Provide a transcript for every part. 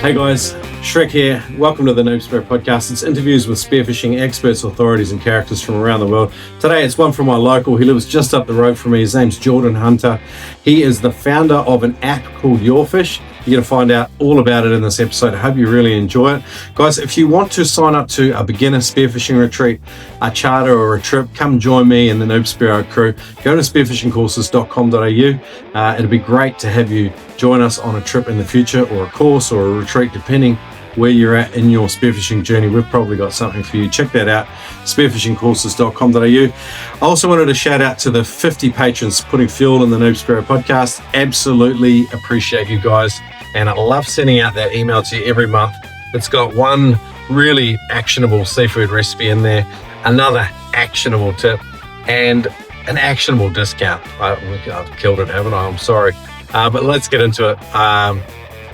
Hey guys, Shrek here. Welcome to the Noob Spear podcast. It's interviews with spearfishing experts, authorities and characters from around the world. Today it's one from my local. He lives just up the road from me. His name's Jordan Hunter. He is the founder of an app called YourFish. You're going to find out all about it in this episode. I hope you really enjoy it. Guys, if you want to sign up to a beginner spearfishing retreat, a charter or a trip, come join me and the Noob Spear crew. Go to spearfishingcourses.com.au. It'll be great to have you join us on a trip in the future, or a course or a retreat, depending where you're at in your spearfishing journey. We've probably got something for you. Check that out, spearfishingcourses.com.au. I also wanted to shout out to the 50 patrons putting fuel in the Noob Spear podcast. Absolutely appreciate you guys. And I love sending out that email to you every month. It's got one really actionable seafood recipe in there, another actionable tip, and an actionable discount. I've killed it, haven't I? I'm sorry. But let's get into it.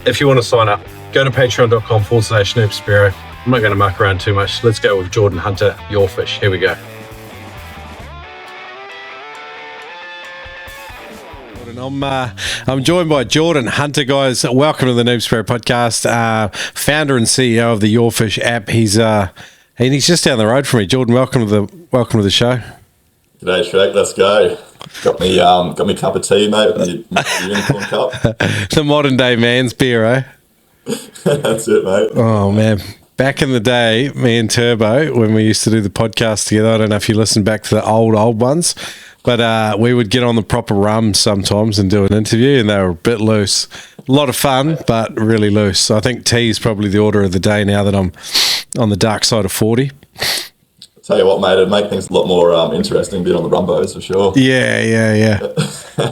If you want to sign up, go to patreon.com/Noob Spear. I'm not going to muck around too much. Let's go with Jordan Hunter, YourFish. Here we go. I'm joined by Jordan Hunter, guys. Welcome to the Noob Spear podcast. Founder and CEO of the YourFish app. He's just down the road from me. Jordan, welcome to the show. G'day, Shrek. Let's go. Got me a cup of tea, mate, with your unicorn cup. The modern day man's beer, eh? That's it, mate. Oh, man. Back in the day, me and Turbo, when we used to do the podcast together, I don't know if you listened back to the old ones, but we would get on the proper rum sometimes and do an interview, and they were a bit loose. A lot of fun, but really loose. So I think tea is probably the order of the day now that I'm on the dark side of 40. Tell you what, mate, it'd make things a lot more interesting being on the rumbos for sure. Yeah.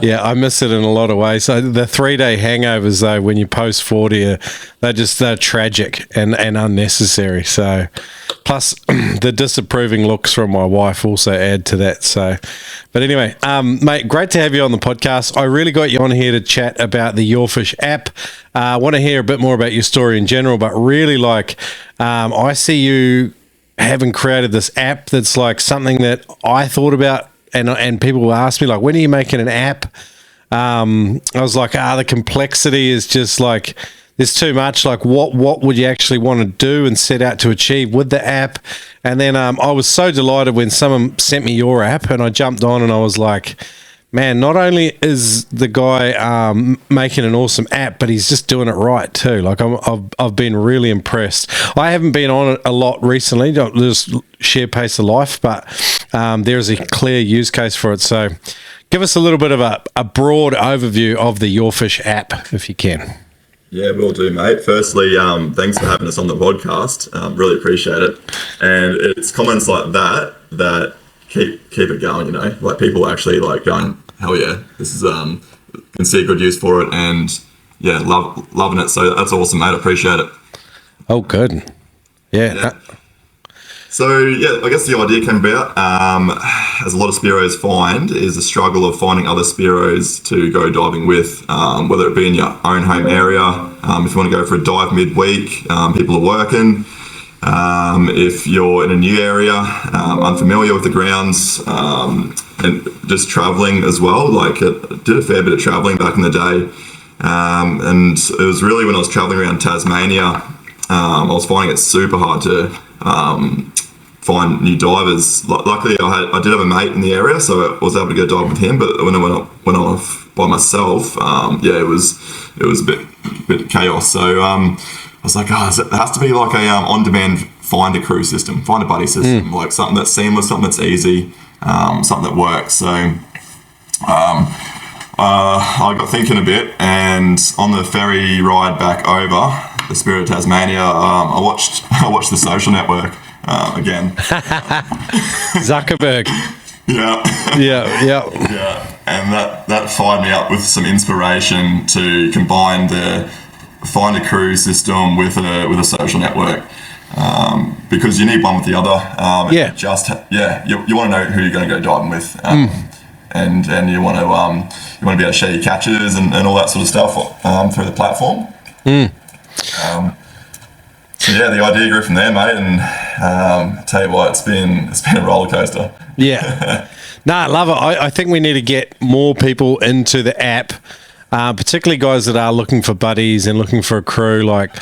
Yeah, I miss it in a lot of ways. So the 3-day hangovers, though, when you post 40, they're tragic and unnecessary. So, plus the disapproving looks from my wife also add to that. So, but anyway, mate, great to have you on the podcast. I really got you on here to chat about the YourFish app. I want to hear a bit more about your story in general, but really, I see you having created this app that's like something that I thought about, and people will ask me, like, when are you making an app? I was like, the complexity is just like, there's too much. Like, what would you actually want to do and set out to achieve with the app? And then I was so delighted when someone sent me your app, and I jumped on and I was like, man, not only is the guy making an awesome app, but he's just doing it right too. Like, I've been really impressed. I haven't been on it a lot recently, just sheer pace of life, but there's a clear use case for it. So give us a little bit of a broad overview of the YourFish app, if you can. Yeah, will do, mate. Firstly, thanks for having us on the podcast. Really appreciate it. And it's comments like that keep it going, you know, like people actually like going, hell yeah, this is can see a good use for it, and yeah, loving it. So that's awesome, mate. I appreciate it. Oh, good. Yeah. So yeah, I guess the idea came about, as a lot of Spearos find, is the struggle of finding other Spearos to go diving with, whether it be in your own home area, if you want to go for a dive midweek, people are working. If you're in a new area, unfamiliar with the grounds, and just traveling as well, like I did a fair bit of traveling back in the day, and it was really when I was traveling around Tasmania, I was finding it super hard to find new divers. Luckily, I did have a mate in the area, so I was able to go dive with him, but when I went off by myself, it was a bit chaos. So I was like, there has to be like a on-demand find a crew system, find a buddy system, like something that's seamless, something that's easy, something that works. So I got thinking a bit, and on the ferry ride back over the Spirit of Tasmania, I watched The Social Network again. Zuckerberg. Yeah, and that fired me up with some inspiration to combine the find a crew system with a social network, because you need one with the other. You want to know who you're going to go diving with, and you want to be able to share your catches and all that sort of stuff through the platform. So yeah, the idea grew from there, mate, and I tell you what, it's been a roller coaster. Yeah. No, I love it. I think we need to get more people into the app, particularly guys that are looking for buddies and looking for a crew. Like,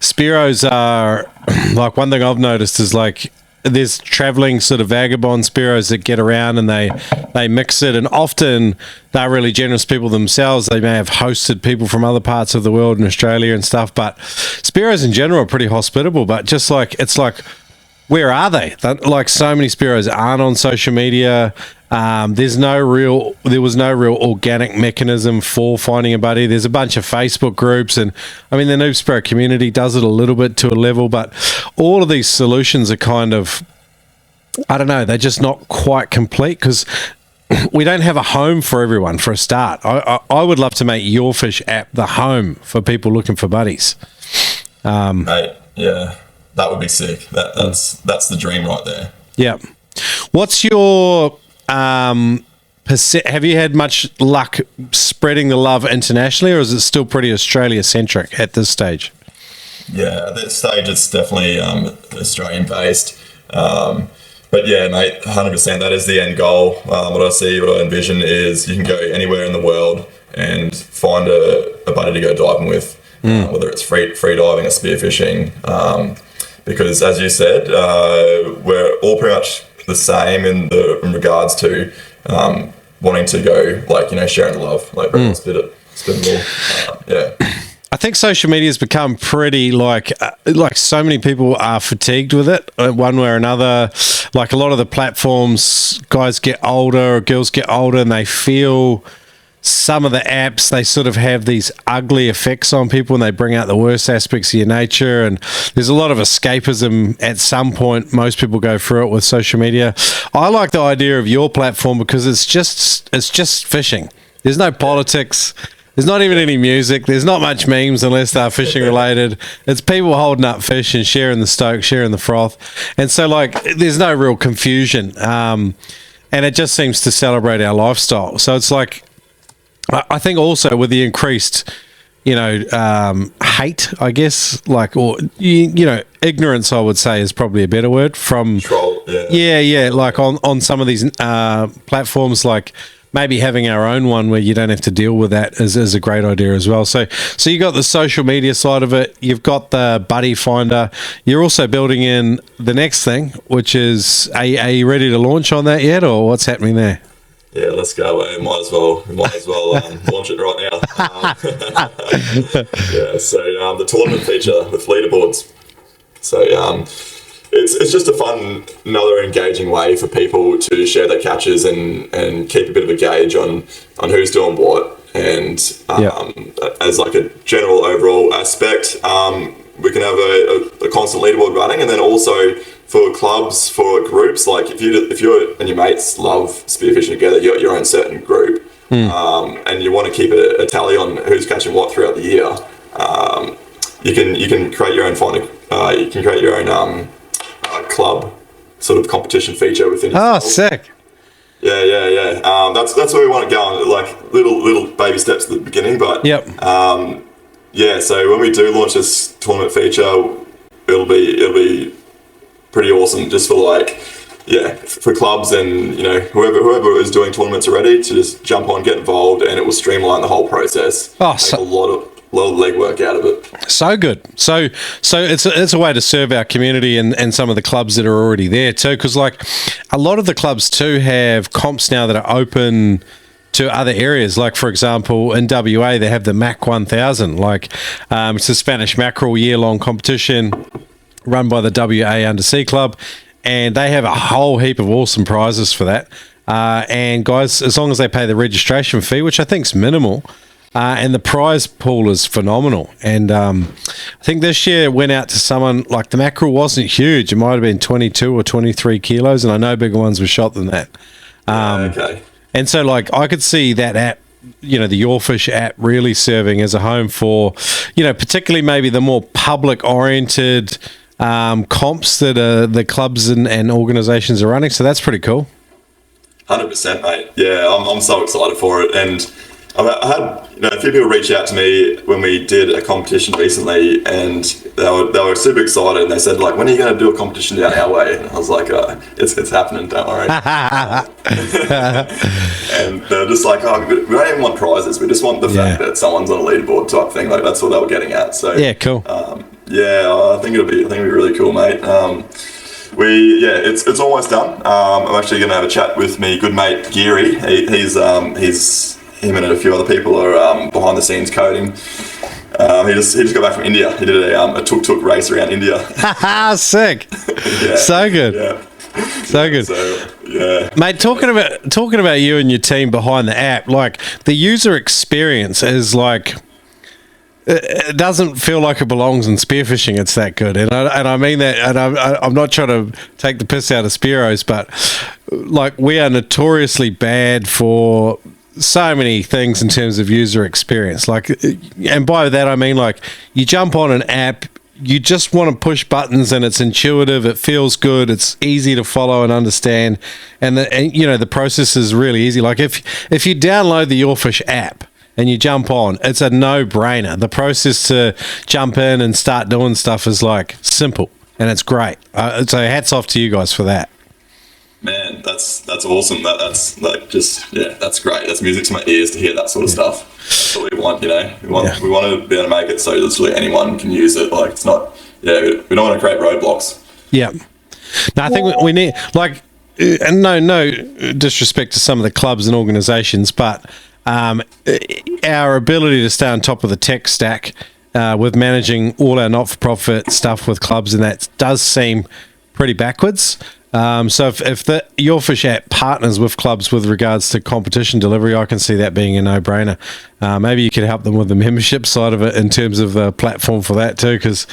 Spearos are like, one thing I've noticed is like there's traveling sort of vagabond Spearos that get around and they mix it, and often they're really generous people themselves. They may have hosted people from other parts of the world in Australia and stuff, but Spearos in general are pretty hospitable. But just like, it's like, where are they? Like, so many Spearos aren't on social media. There was no real organic mechanism for finding a buddy. There's a bunch of Facebook groups, and I mean, the Noob Spearo community does it a little bit to a level, but all of these solutions are kind of, I don't know, they're just not quite complete because we don't have a home for everyone for a start. I would love to make YourFish app the home for people looking for buddies. Mate, yeah, that would be sick. That's the dream right there. Yeah. What's your have you had much luck spreading the love internationally, or is it still pretty Australia centric at this stage? Yeah, at this stage it's definitely Australian based, but yeah, mate, 100%. That is the end goal. What I envision is you can go anywhere in the world and find a buddy to go diving with, whether it's free diving or spearfishing, because as you said, we're all pretty much the same in regards to wanting to go, like, you know, sharing the love, like spit it all. Yeah. I think social media has become pretty like so many people are fatigued with it one way or another. Like, a lot of the platforms, guys get older or girls get older, and they feel some of the apps, they sort of have these ugly effects on people, and they bring out the worst aspects of your nature. And there's a lot of escapism at some point. Most people go through it with social media. I like the idea of your platform because it's just fishing. There's no politics. There's not even any music. There's not much memes unless they're fishing related. It's people holding up fish and sharing the stoke, sharing the froth. And so, like, there's no real confusion. And it just seems to celebrate our lifestyle. So it's like, I think also with the increased, you know, hate, I guess, like, or, you know, ignorance, I would say, is probably a better word from Troll, yeah, like on some of these platforms, like maybe having our own one where you don't have to deal with that is a great idea as well. So you got the social media side of it, you've got the buddy finder, you're also building in the next thing, which is, are you ready to launch on that yet, or what's happening there? Yeah, let's go. We might as well launch it right now. Yeah, so the tournament feature with leaderboards. So it's just a fun, another engaging way for people to share their catches and keep a bit of a gauge on who's doing what. And as like a general overall aspect, we can have a constant leaderboard running, and then also for clubs, for groups, like if you and your mates love spearfishing together, you're your own certain group, and you want to keep a tally on who's catching what throughout the year, you can create your own club sort of competition feature within. Oh, sick! Yeah. That's where we want to go on, like little baby steps at the beginning, but yeah. So when we do launch this tournament feature, it'll be pretty awesome, just for for clubs and, you know, whoever is doing tournaments already to just jump on, get involved, and it will streamline the whole process. Oh, take a lot of legwork out of it. So good. So it's a way to serve our community and some of the clubs that are already there too, because like a lot of the clubs too have comps now that are open to other areas. Like, for example, in WA they have the MAC 1000, like it's a Spanish mackerel year-long competition run by the WA Undersea Club, and they have a whole heap of awesome prizes for that. And guys, as long as they pay the registration fee, which I think is minimal, and the prize pool is phenomenal. And I think this year it went out to someone, like, the mackerel wasn't huge. It might have been 22 or 23 kilos, and I know bigger ones were shot than that. Okay. And so, like, I could see that app, you know, the YourFish app really serving as a home for, you know, particularly maybe the more public-oriented comps that the clubs and organizations are running. So that's pretty cool. 100%, mate. Yeah, I'm so excited for it. And I had, you know, a few people reach out to me when we did a competition recently, and they were super excited, and they said, like, when are you going to do a competition down our way? And I was like, it's happening, don't worry. And they're just like, oh, we don't even want prizes, we just want the fact that someone's on a leaderboard type thing. Like, that's what they were getting at. So yeah, cool. Yeah, I think it'll be really cool, mate. It's almost done. I'm actually going to have a chat with me good mate Geary. He's him and a few other people are behind the scenes coding. He just got back from India. He did a tuk-tuk race around India. Sick. Yeah. So good. Yeah. So good. So, yeah. Mate, talking about you and your team behind the app, like the user experience is like, it doesn't feel like it belongs in spearfishing. It's that good, and I mean that. And I'm not trying to take the piss out of Spearos, but like we are notoriously bad for so many things in terms of user experience. Like, and by that I mean like you jump on an app, you just want to push buttons, and it's intuitive. It feels good. It's easy to follow and understand, and the process is really easy. Like if you download the YourFish app and you jump on, it's a no-brainer. The process to jump in and start doing stuff is like simple, and it's great. So hats off to you guys for that. Man, that's awesome. That's like that's great. That's music to my ears to hear that sort of stuff. That's what we want, We want to be able to make it so literally anyone can use it. Like it's not. Yeah, we don't want to create roadblocks. Yeah. No, I think we need like, and no disrespect to some of the clubs and organisations, but our ability to stay on top of the tech stack with managing all our not-for-profit stuff with clubs and that does seem pretty backwards. So if the YourFish app partners with clubs with regards to competition delivery, I can see that being a no-brainer. Maybe you could help them with the membership side of it in terms of the platform for that too, because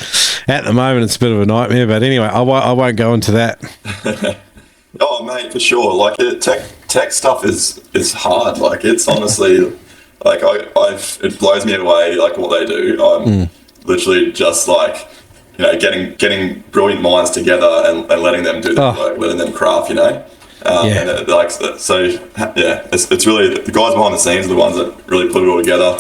at the moment it's a bit of a nightmare. But anyway, I won't go into that. Oh, mate, for sure. Like tech stuff is hard. Like it's honestly, like it blows me away. Like what they do. I'm literally just like, getting brilliant minds together and letting them do the work, letting them craft, And it's really the guys behind the scenes are the ones that really put it all together.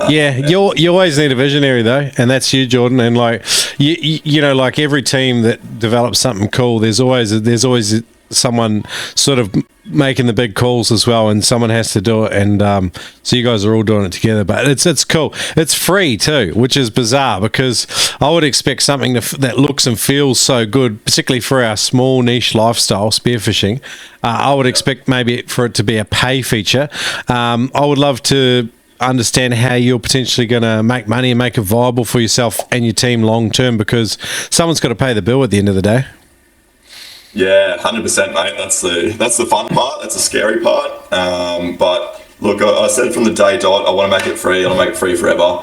You always need a visionary though, and that's you, Jordan. And like you know, like every team that develops something cool, there's always someone sort of making the big calls as well, and someone has to do it, and so you guys are all doing it together. But it's cool. It's free too, which is bizarre because I would expect something that looks and feels so good, particularly for our small niche lifestyle spearfishing. I would expect maybe for it to be a pay feature. I would love to understand how you're potentially going to make money and make it viable for yourself and your team long term, because someone's got to pay the bill at the end of the day. Yeah, 100%, mate. That's the fun part. That's the scary part. But look, I said from the day dot, I want to make it free. I want to make it free forever,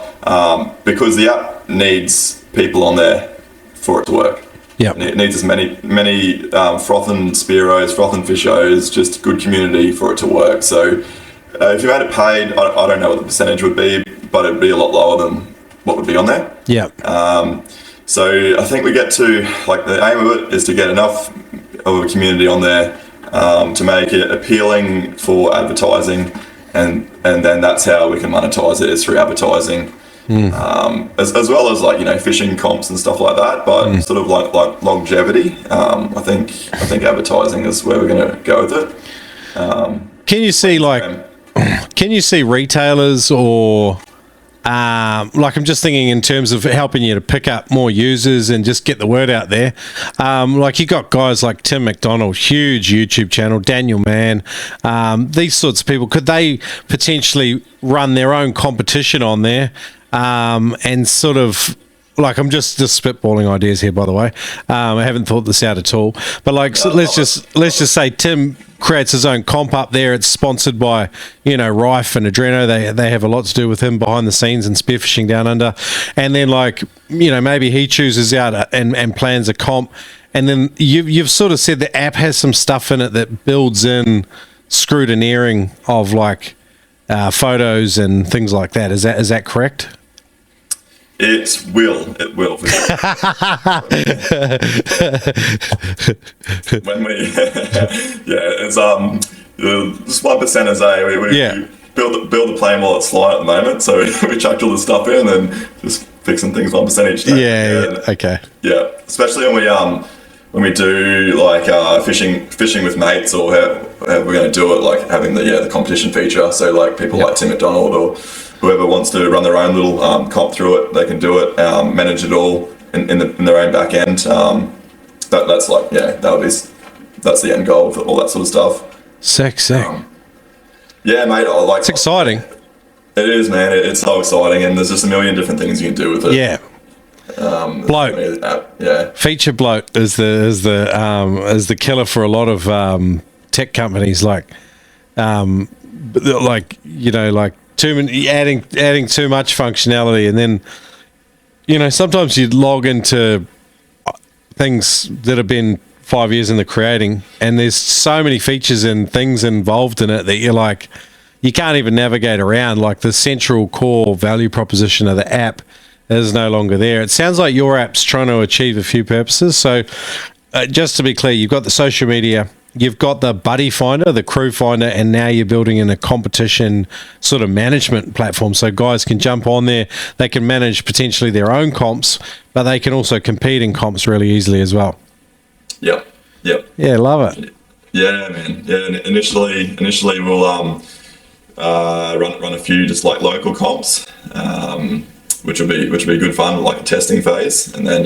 because the app needs people on there for it to work. Yeah, it needs as many frothing spearos, frothing fishos, just good community for it to work. So if you had it paid, I don't know what the percentage would be, but it'd be a lot lower than what would be on there. Yeah. So I think we get to, like, the aim of it is to get enough of a community on there to make it appealing for advertising, and then that's how we can monetize it, is through advertising, as well as like fishing comps and stuff like that. But sort of like longevity. I think advertising is where we're going to go with it. Can you see retailers or? Like I'm just thinking in terms of helping you to pick up more users and just get the word out there. Like you got guys like Tim McDonald, huge YouTube channel, Daniel Mann, these sorts of people. Could they potentially run their own competition on there and sort of, like, I'm just spitballing ideas here, by the way. I haven't thought this out at all. But like, so let's just say Tim creates his own comp up there. It's sponsored by, Rife and Adreno. They have a lot to do with him behind the scenes and spearfishing down under. And then like, maybe he chooses out and plans a comp. And then you've sort of said the app has some stuff in it that builds in scrutineering of like photos and things like that. Is that correct? It will for sure. When we, it's just 1%. We build the plane while it's flying at the moment. So we chucked all the stuff in and then just fixing things 1% each day. Yeah. Okay. Yeah, especially when we do like fishing with mates, or how we're going to do it, like having the competition feature. So like people like Tim McDonald or whoever wants to run their own little comp through it, they can do it, manage it all. in their own back end. That's like, that's the end goal for all that sort of stuff. Sick. Yeah, mate. It's exciting. It is, man. It's so exciting, and there's just a million different things you can do with it. Yeah. Bloat. Yeah. Feature bloat is the killer for a lot of tech companies. Like too many, adding too much functionality, and then sometimes you log into things that have been 5 years in the creating, and there's so many features and things involved in it that you're like, you can't even navigate around. Like the central core value proposition of the app is no longer there. It sounds like your app's trying to achieve a few purposes. So just to be clear, you've got the social media, you've got the buddy finder, the crew finder, and now you're building in a competition sort of management platform. So guys can jump on there, they can manage potentially their own comps, but they can also compete in comps really easily as well. Yep. Yeah, love it. Yeah, man. Yeah, initially we'll run a few just like local comps, which will be good fun, like a testing phase, and then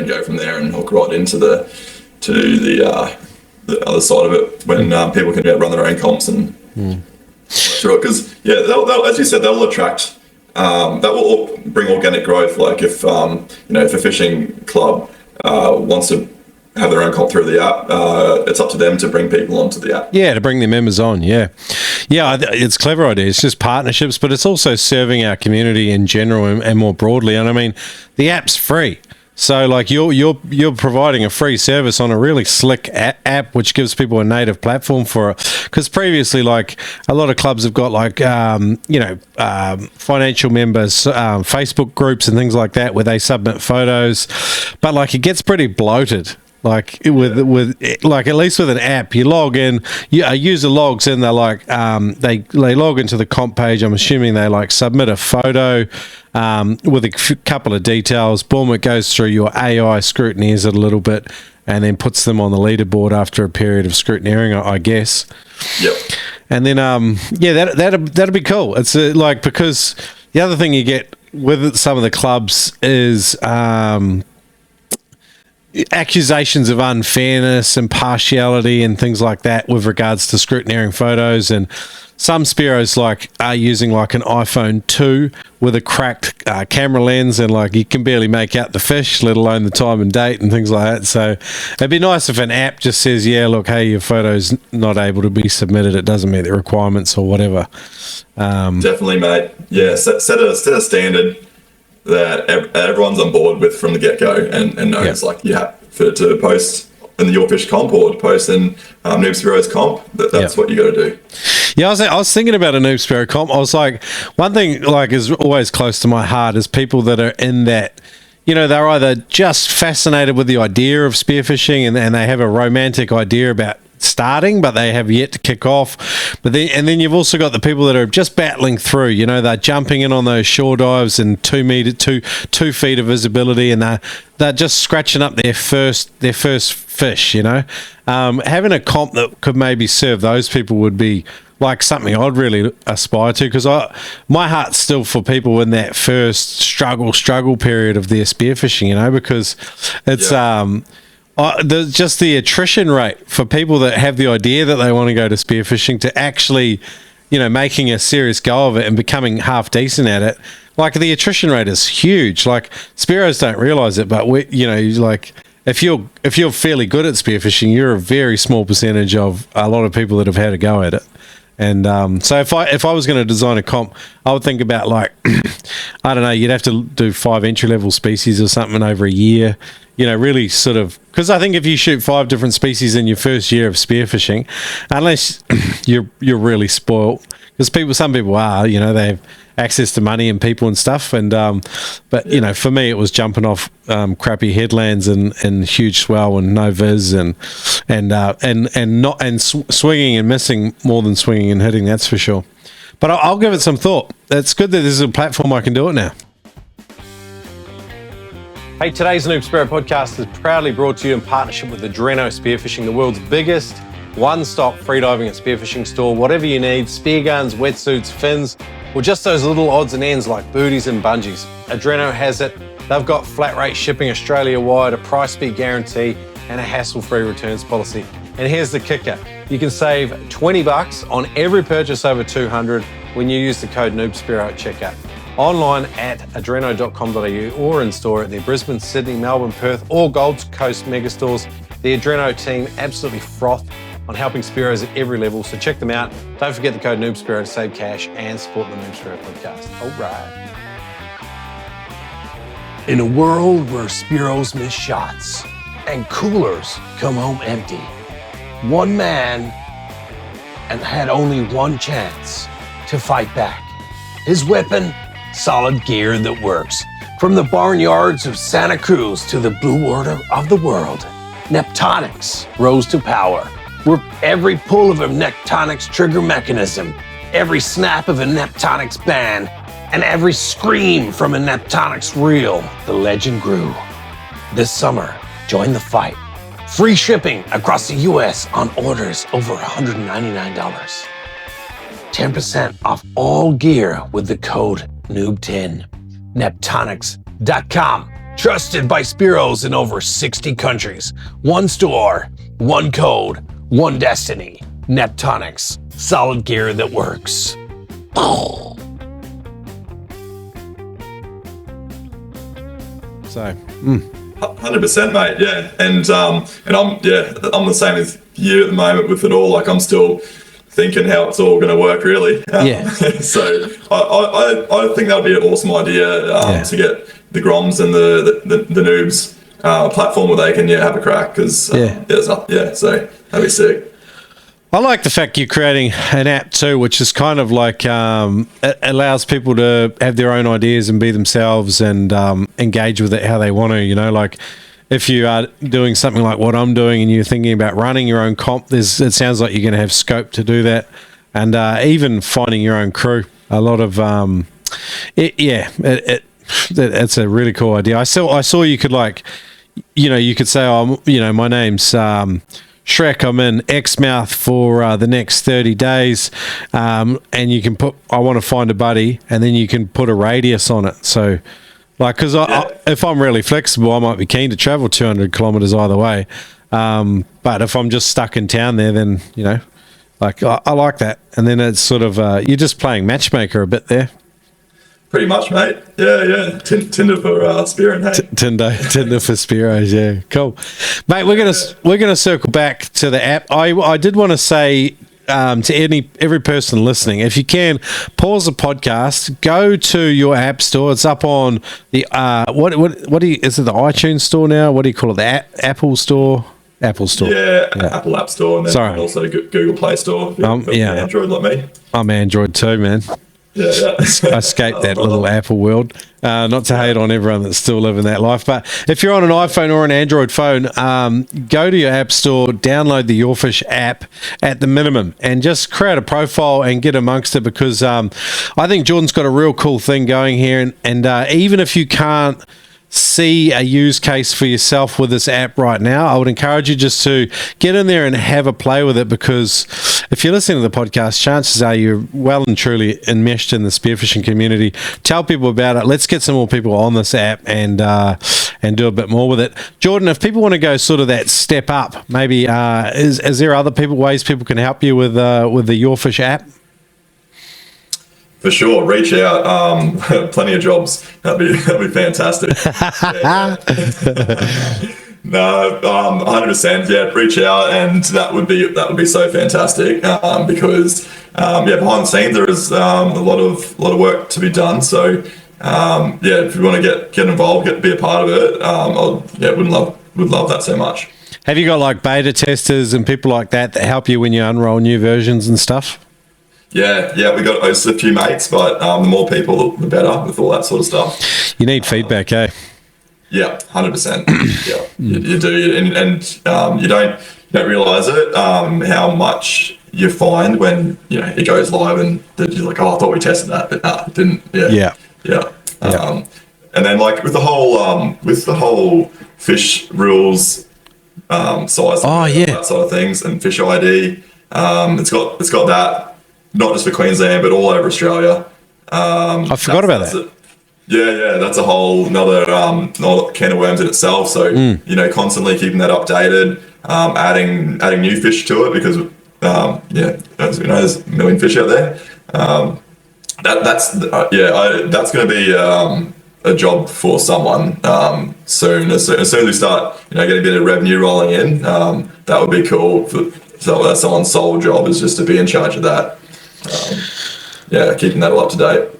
go from there and hook right into the other side of it when people can run their own comps and through it. Because they'll, as you said, they'll attract. That will bring organic growth. Like if if a fishing club wants to have their own comp through the app, it's up to them to bring people onto the app. Yeah, to bring their members on. Yeah, it's a clever idea. It's just partnerships, but it's also serving our community in general and more broadly. And I mean, the app's free. So like you're providing a free service on a really slick app, which gives people a native platform for it. Because previously, like a lot of clubs have got like financial members, Facebook groups and things like that where they submit photos, but like it gets pretty bloated. Like with at least with an app, you log in, a user logs in, they're like they log into the comp page. I'm assuming they like submit a photo with a couple of details. Boom, it goes through, your AI scrutineers it a little bit, and then puts them on the leaderboard after a period of scrutineering, I guess. Yep. And then that'd be cool. It's because the other thing you get with some of the clubs is accusations of unfairness and partiality and things like that with regards to scrutineering photos. And some Spearos are using like an iPhone 2 with a cracked camera lens, and like you can barely make out the fish, let alone the time and date and things like that. So it'd be nice if an app just says, yeah, look, hey, your photo's not able to be submitted, it doesn't meet the requirements or whatever. Definitely, mate. Yeah, set a standard that everyone's on board with from the get-go and knows to post in the YourFish comp or to post in Noob Spearo's comp, that's what you got to do. Yeah, I was thinking about a Noob Spearo comp. I was like, one thing like is always close to my heart is people that are in that, they're either just fascinated with the idea of spearfishing and they have a romantic idea about starting, but they have yet to kick off. But then you've also got the people that are just battling through. They're jumping in on those shore dives and 2 feet of visibility, and they're just scratching up their first fish. Having a comp that could maybe serve those people would be like something I'd really aspire to, because my heart's still for people in that first struggle period of their spearfishing. Because it's just the attrition rate for people that have the idea that they want to go to spearfishing to actually, making a serious go of it and becoming half decent at it. Like the attrition rate is huge. Like Spearos don't realize it, but if you're fairly good at spearfishing, you're a very small percentage of a lot of people that have had a go at it. And so if I was going to design a comp, I would think about I don't know, you'd have to do 5 entry-level species or something over a year, really sort of, because I think if you shoot 5 different species in your first year of spearfishing, unless you're really spoiled, because some people are, they have access to money and people and stuff, and but for me it was jumping off crappy headlands and huge swell and no viz and swinging and missing more than swinging and hitting, that's for sure. But I'll give it some thought. It's good that there's a platform I can do it now. Hey, today's Noob Spearo podcast is proudly brought to you in partnership with Adreno Spearfishing, the world's biggest one-stop freediving and spearfishing store. Whatever you need, spear guns, wetsuits, fins, or just those little odds and ends like booties and bungees, Adreno has it. They've got flat rate shipping Australia-wide, a price beat guarantee, and a hassle-free returns policy. And here's the kicker. You can save $20 on every purchase over $200 when you use the code NoobSpearo at checkout. Online at adreno.com.au or in store at their Brisbane, Sydney, Melbourne, Perth or Gold Coast megastores. The Adreno team absolutely froth on helping Spearos at every level, so check them out. Don't forget the code NoobSpearo to save cash and support the NoobSpearo podcast. All right. In a world where Spearos miss shots and coolers come home empty, one man and had only one chance to fight back. His weapon, solid gear that works. From the barnyards of Santa Cruz to the Blue Order of the world, Neptonics rose to power. Where every pull of a Neptonics trigger mechanism, every snap of a Neptonics band, and every scream from a Neptonics reel, the legend grew. This summer, join the fight. Free shipping across the US on orders over $199. 10% off all gear with the code NOOB10. Neptonics.com. Trusted by Spearos in over 60 countries. One store, one code, one destiny. Neptonics. Solid gear that works. So, 100%, mate. Yeah, and I'm the same as you at the moment with it all. Like, I'm still thinking how it's all going to work, really. Yeah. So I think that would be an awesome idea to get the Groms and the Noobs platform where they can have a crack because so that'd be sick. I like the fact you're creating an app too, which is kind of like it allows people to have their own ideas and be themselves and engage with it how they want to. You know, like if you are doing something like what I'm doing and you're thinking about running your own comp, it sounds like you're going to have scope to do that, and even finding your own crew. A lot of it's a really cool idea. I saw you could you could say, my name's Shrek, I'm in Exmouth for the next 30 days, and you can put, I want to find a buddy, and then you can put a radius on it. So, because if I'm really flexible, I might be keen to travel 200 kilometers either way. But if I'm just stuck in town there, then, I like that. And then it's sort of, you're just playing matchmaker a bit there. Pretty much, mate. Yeah. Tinder for Spear and hey. Tinder for Spearos. Yeah, cool, mate. We're gonna circle back to the app. I did want to say to every person listening, if you can pause the podcast, go to your app store. It's up on the is it the iTunes store now? What do you call it? The Apple store. Apple Store. Yeah, Apple App Store, and then also Google Play Store. Android like me. I'm Android too, man. Yeah. I escaped that little Apple world. Not to hate on everyone that's still living that life, but if you're on an iPhone or an Android phone, go to your app store, download the YourFish app at the minimum, and just create a profile and get amongst it, because I think Jordan's got a real cool thing going here, and even if you can't see a use case for yourself with this app right now, I would encourage you just to get in there and have a play with it, because if you're listening to the podcast, chances are you're well and truly enmeshed in the spearfishing community. Tell people about it. Let's get some more people on this app and do a bit more with it. Jordan, if people want to go sort of that step up, maybe is there other ways people can help you with the YourFish app? For sure, reach out. Plenty of jobs. That'd be fantastic. No, 100%. Yeah, reach out, and that would be so fantastic. Because behind the scenes there is a lot of work to be done. So if you want to get involved, be a part of it, would love that so much. Have you got like beta testers and people like that help you when you unroll new versions and stuff? Yeah, we got a few mates, but the more people, the better with all that sort of stuff. You need feedback, eh? Yeah, 100%. Yeah, you do, and you don't realise it how much you find when it goes live and you're like, oh, I thought we tested that, but it didn't. Yeah. And then like with the whole fish rules size, that sort of things, and fish ID, it's got that. Not just for Queensland, but all over Australia. I forgot about that. Yeah, that's a whole another can of worms in itself. So constantly keeping that updated, adding new fish to it because as we know, there's a million fish out there. That's going to be a job for someone soon. As soon as we start, getting a bit of revenue rolling in, that would be cool. So that's someone's sole job is just to be in charge of that. Keeping that all up to date.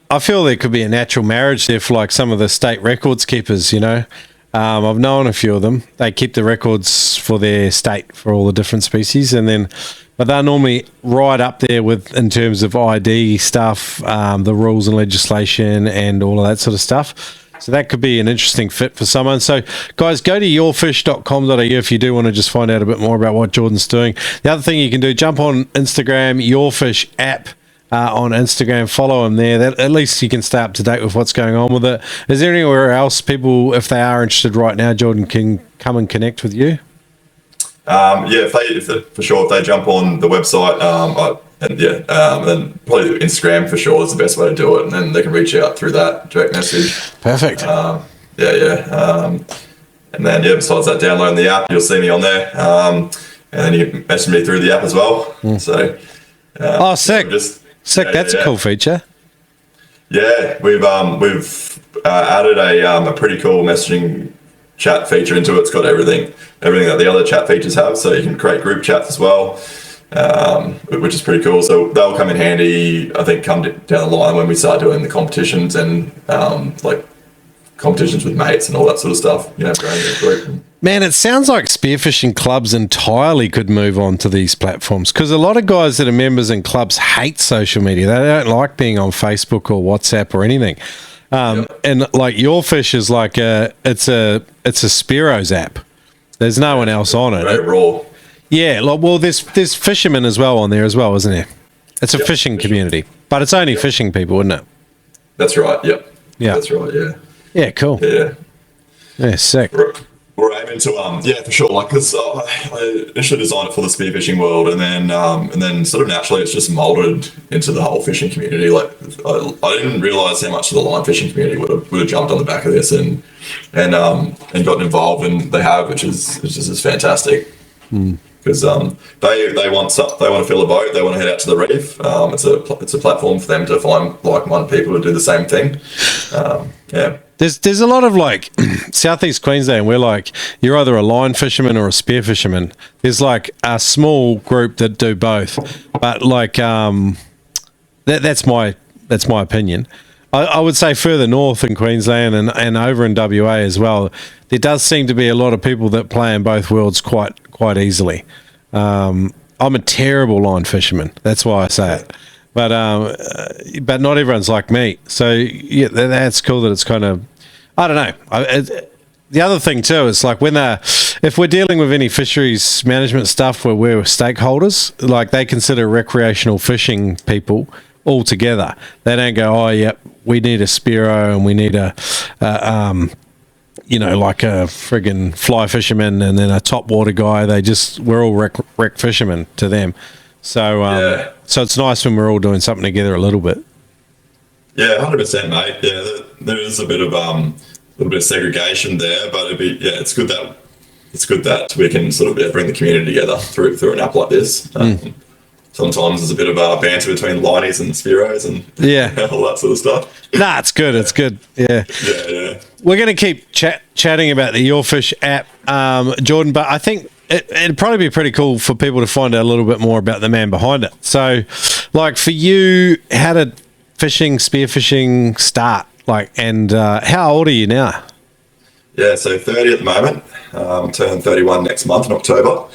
I feel there could be a natural marriage there for like some of the state records keepers. I've known a few of them. They keep the records for their state for all the different species, but they're normally right up there in terms of ID stuff, the rules and legislation, and all of that sort of stuff. So that could be an interesting fit for someone. So, guys, go to yourfish.com.au if you do want to just find out a bit more about what Jordan's doing. The other thing you can do, jump on Instagram, YourFish app. On Instagram, follow him there. That at least you can stay up to date with what's going on with it. Is there anywhere else people, if they are interested right now, Jordan, can come and connect with you? If they jump on the website, then probably Instagram for sure is the best way to do it, and then they can reach out through that direct message. Perfect. And then besides that, downloading the app, you'll see me on there, and then you can message me through the app as well. So, sick. Sick. That's a cool feature. Yeah, we've added a pretty cool messaging chat feature into it. It's got everything that the other chat features have, so you can create group chats as well, which is pretty cool. So that'll come in handy, I think, come down the line when we start doing the competitions and like competitions with mates and all that sort of stuff. Growing the group. Man, it sounds like spearfishing clubs entirely could move on to these platforms, because a lot of guys that are members in clubs hate social media. They don't like being on Facebook or WhatsApp or anything. And like YourFish is like it's a Spearos app. There's no one else on it. Very raw. Yeah, there's fishermen as well on there as well, isn't there? It's a fishing community, but it's only fishing people, isn't it? That's right. Yep. Yeah. That's right. Yeah. Yeah. Cool. Yeah. Sick. We're aiming to for sure, like, because I initially designed it for the spearfishing world, and then sort of naturally it's just molded into the whole fishing community. Like I didn't realize how much of the line fishing community would have jumped on the back of this and gotten involved, and they have, which is fantastic. Because they want to fill a boat, they want to head out to the reef. It's a platform for them to find like-minded people to do the same thing. There's a lot of like Southeast Queensland where like you're either a line fisherman or a spear fisherman. There's like a small group that do both, but like that's my opinion. I would say further north in Queensland and over in WA as well, there does seem to be a lot of people that play in both worlds quite easily. I'm a terrible line fisherman. That's why I say it. But not everyone's like me. So yeah, that's cool that it's kind of, I don't know. The other thing too is like if we're dealing with any fisheries management stuff where we're stakeholders, like they consider recreational fishing people all together. They don't go, oh yeah, we need a Spearo and we need like a friggin' fly fisherman and then a top water guy. We're all rec fishermen to them. So so it's nice when we're all doing something together a little bit. Yeah, 100%, mate. Yeah, there is a bit of little bit of segregation there, but it's good that we can sort of bring the community together through an app like this. Sometimes there's a bit of banter between linies and Spearos and all that sort of stuff. Nah, it's good. It's good. Yeah. Yeah. We're going to keep chatting about the YourFish app, Jordan, but I think it'd probably be pretty cool for people to find out a little bit more about the man behind it. So, like for you, how did spearfishing start? Like, and how old are you now? Yeah, so 30 at the moment. Turn 31 next month in October.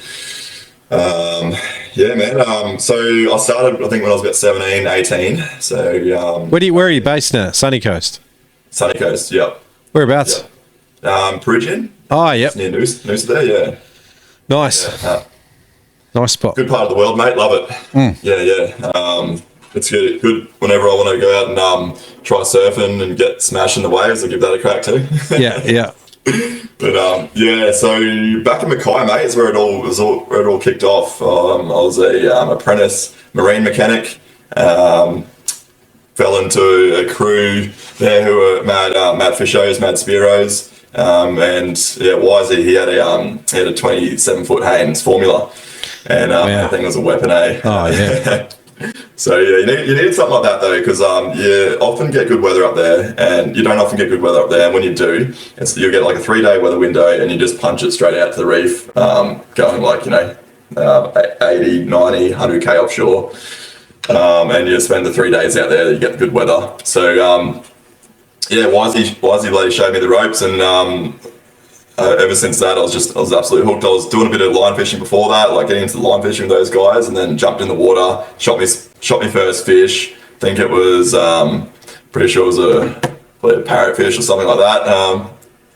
Yeah, man. So I started, I think, when I was about 17, 18. So where are you based now? Sunny Coast. Sunny Coast, yep. Whereabouts? Yep. Perugian. Oh, yep. It's near Noosa there, yeah. Nice. Nice spot. Good part of the world, mate. Love it. Yeah. It's good whenever I want to go out and try surfing and get smashed in the waves. I'll give that a crack too. Yeah. But so back in Mackay, mate, is where it all kicked off. I was a apprentice marine mechanic Fell into a crew there who were mad fishers, mad spearos. And yeah, Wisey, he had a 27-foot Haynes formula, and I think it was a weapon A. Oh yeah. So yeah, you need something like that though, because you often get good weather up there, and you don't often get good weather up there. And when you do, you get like a 3-day weather window, and you just punch it straight out to the reef, going like 80, 90, 100k offshore, and you spend the 3 days out there. You get the good weather. So yeah, Wisey bloody showed me the ropes, and ever since that, I was absolutely hooked. I was doing a bit of line fishing before that, like getting into the line fishing with those guys, and then jumped in the water, shot me first fish. I think it was pretty sure it was a parrotfish or something like that.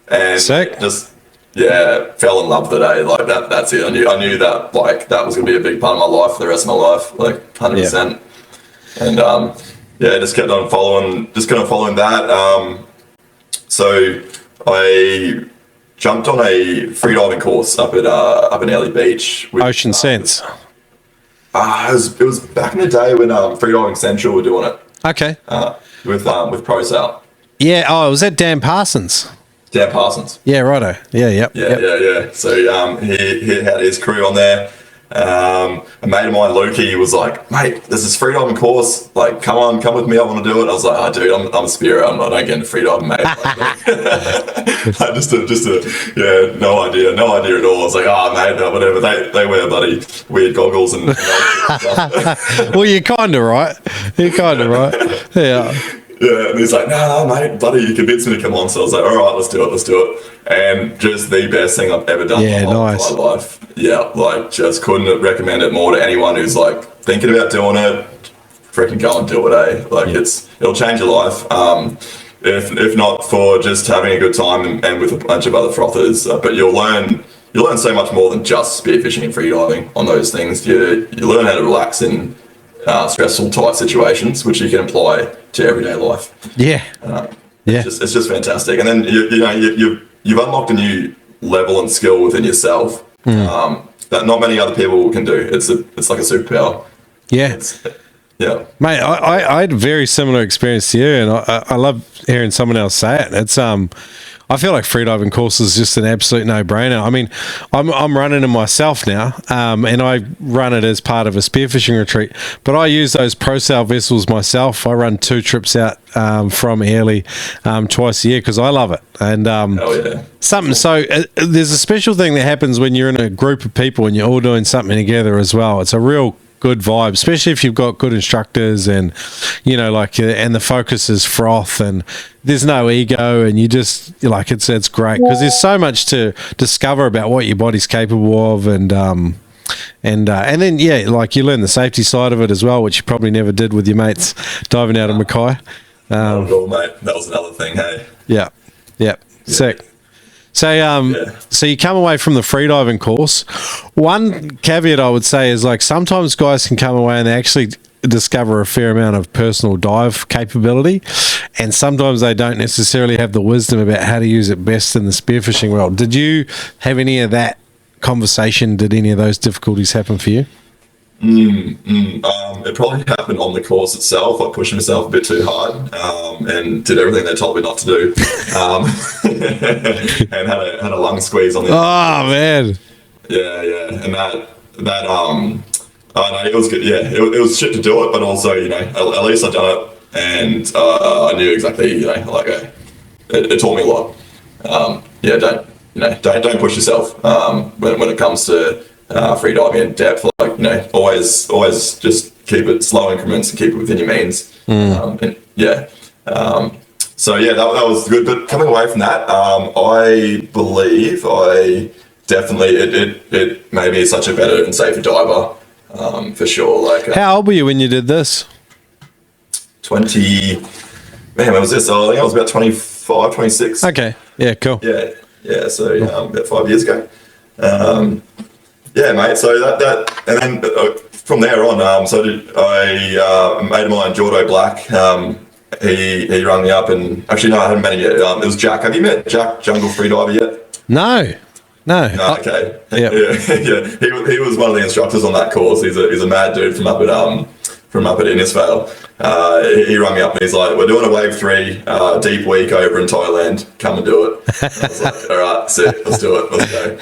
And sick. Just fell in love with it. Like that's it. I knew that like that was gonna be a big part of my life for the rest of my life, like 100%. And just kept on following that. So I jumped on a freediving course up in Early Beach. With, Ocean Sense. It was back in the day when Freediving Central were doing it. Okay. With ProSal. Yeah. Oh, it was that Dan Parsons. Dan Parsons. Yeah. Righto. Yeah. Yep. Yeah. So he had his crew on there. A mate of mine, Lukey, was like, "Mate, there's this freediving course. Like, come with me. I want to do it." I was like, "Oh, dude, I'm a spearo. I don't get into freediving, mate." No idea at all. I was like, "Oh, mate, no, whatever." They wear bloody weird goggles and stuff. Well, you're kind of right. Yeah. Yeah, and he's like, "No, mate, buddy, you convinced me to come on." So I was like, "All right, let's do it." And just the best thing I've ever done in my life. Yeah, like just couldn't recommend it more to anyone who's like thinking about doing it. Freaking go and do it, eh? Like it'll change your life. If not for just having a good time and with a bunch of other frothers, but you'll learn so much more than just spearfishing and freediving on those things. You learn how to relax in stressful type situations, which you can apply to everyday life. It's just fantastic. And then you've unlocked a new level and skill within yourself that not many other people can do. It's like a superpower. Yeah. Mate, I had a very similar experience to you, and I love hearing someone else say it. It's I feel like freediving course is just an absolute no-brainer. I mean, I'm running it myself now, and I run it as part of a spearfishing retreat. But I use those ProSal vessels myself. I run 2 trips out from Airlie twice a year because I love it. And there's a special thing that happens when you're in a group of people and you're all doing something together as well. It's a real good vibe, especially if you've got good instructors and and the focus is froth and there's no ego, and you just it's great because there's so much to discover about what your body's capable of, and then you learn the safety side of it as well, which you probably never did with your mates diving out of Mackay. Cool, mate. That was another thing, hey. Yeah. Sick. So you come away from the freediving course. One caveat I would say is sometimes guys can come away and they actually discover a fair amount of personal dive capability, and sometimes they don't necessarily have the wisdom about how to use it best in the spearfishing world. Did you have any of that conversation? Did any of those difficulties happen for you? It probably happened on the course itself. I pushed myself a bit too hard and did everything they told me not to do, and had a lung squeeze on the. Oh man! Yeah, and that no, it was good. Yeah, it was shit to do it, but also at least I done it, and I knew exactly it taught me a lot. Don't push yourself when it comes to freediving in depth. Always just keep it slow increments and keep it within your means. So that was good. But coming away from that, I believe I definitely it made me such a better and safer diver, for sure. How old were you when you did this? 20. Man, when was this? I think I was about 25, 26. Okay. Yeah. Cool. Yeah. So about 5 years ago. Yeah, mate. So that and then from there on, a mate of mine, Jordo Black. He rang me up, and actually no, I hadn't met him yet. It was Jack. Have you met Jack, Jungle Freediver, yet? No. Okay. Yeah. He was one of the instructors on that course. He's a mad dude from from up at Innisfail. He rang me up and he's like, we're doing a wave 3 deep week over in Thailand. Come and do it. And I was like, all right, sick, let's do it. Let's go.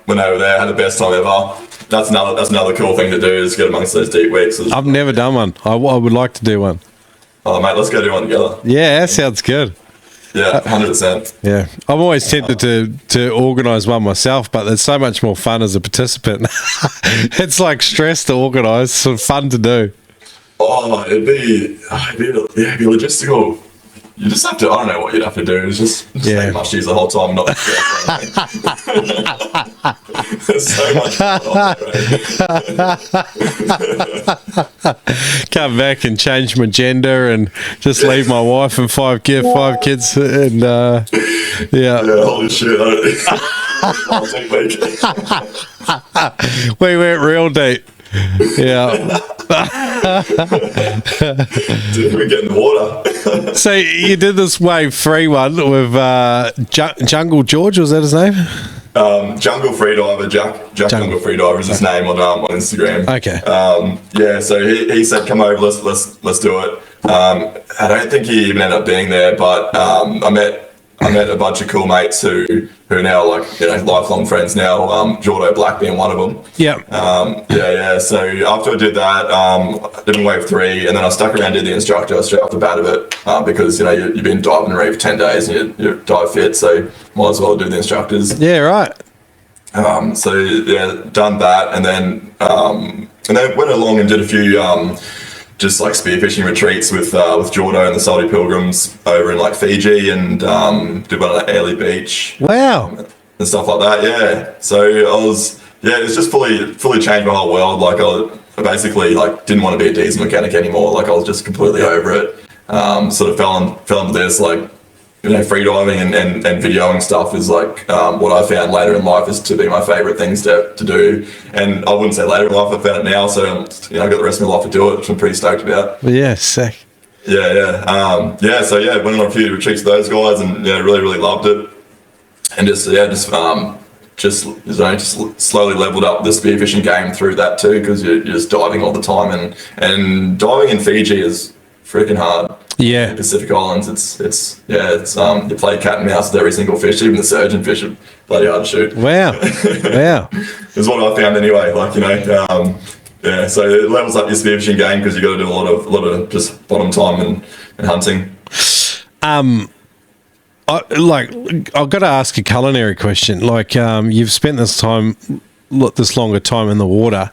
Went over there, had the best time ever. That's another cool thing to do, is get amongst those deep weeks. I've never done one. I would like to do one. Oh, mate, let's go do one together. Yeah, that sounds good. Yeah, 100%. Yeah, I'm always tempted to organise one myself, but it's so much more fun as a participant. It's like stress to organise, sort of fun to do. Oh, it'd be logistical. You just have to, I don't know what you'd have to do. It's just take much use the whole time, not there's so much come back and change my gender and just leave my wife and five kids and holy shit. We went real deep. Yeah. Dude, we get in the water. So you did this wave 3 one with Jungle George, was that his name? Jungle Freediver, Jack Jungle Freediver is his name on Instagram. Okay. So he said, come over, let's do it. I don't think he even ended up being there, but I met a bunch of cool mates who are now lifelong friends now. Jordo Black being one of them. Yeah. So after I did that, I did wave 3, and then I stuck around, did the instructor straight off the bat of it, because you've been diving and reef for 10 days and you're dive fit, so might as well do the instructors. Yeah, right. Done that, and then went along and did a few just like spearfishing retreats with Jordo and the Salty Pilgrims over in like Fiji, and did one at Airlie Beach. Wow. And stuff like that. Yeah. So it was just fully changed my whole world. Like I basically didn't want to be a diesel mechanic anymore. Like I was just completely over it. Sort of fell into this, like, free diving and videoing stuff is like what I found later in life is to be my favorite things to do. And I wouldn't say later in life, I found it now. So I've got the rest of my life to do it, which I'm pretty stoked about. Yeah, sick. Yeah. Went on a few retreats with those guys, and really loved it. And just slowly leveled up the spearfishing game through that too, because you're just diving all the time, and diving in Fiji is freaking hard. Yeah. In Pacific Islands, it's you play cat and mouse with every single fish, even the surgeon fish are bloody hard to shoot. Wow. Is what I found anyway. So it levels up your spearfishing game because you got to do a lot of just bottom time and hunting. I've got to ask a culinary question. You've spent this longer time in the water.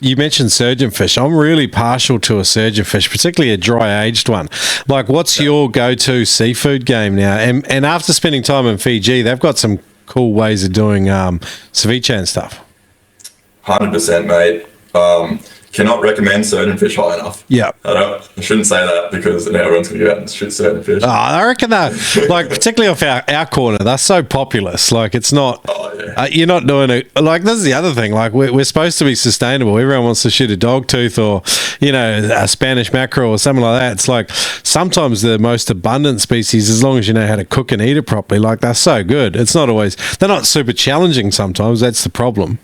You mentioned surgeon fish. I'm really partial to a surgeon fish, particularly a dry aged one. What's your go-to seafood game now? And after spending time in Fiji, they've got some cool ways of doing ceviche and stuff. 100%, mate. Cannot recommend surgeon fish high enough. Yeah. I shouldn't say that because everyone's going to go out and shoot surgeon fish. Oh, I reckon that, particularly off our corner, they're so populous. It's not, you're not doing it. This is the other thing. We're supposed to be sustainable. Everyone wants to shoot a dogtooth or, a Spanish mackerel or something like that. It's sometimes the most abundant species, as long as you know how to cook and eat it properly, they're so good. It's not always, they're not super challenging sometimes. That's the problem.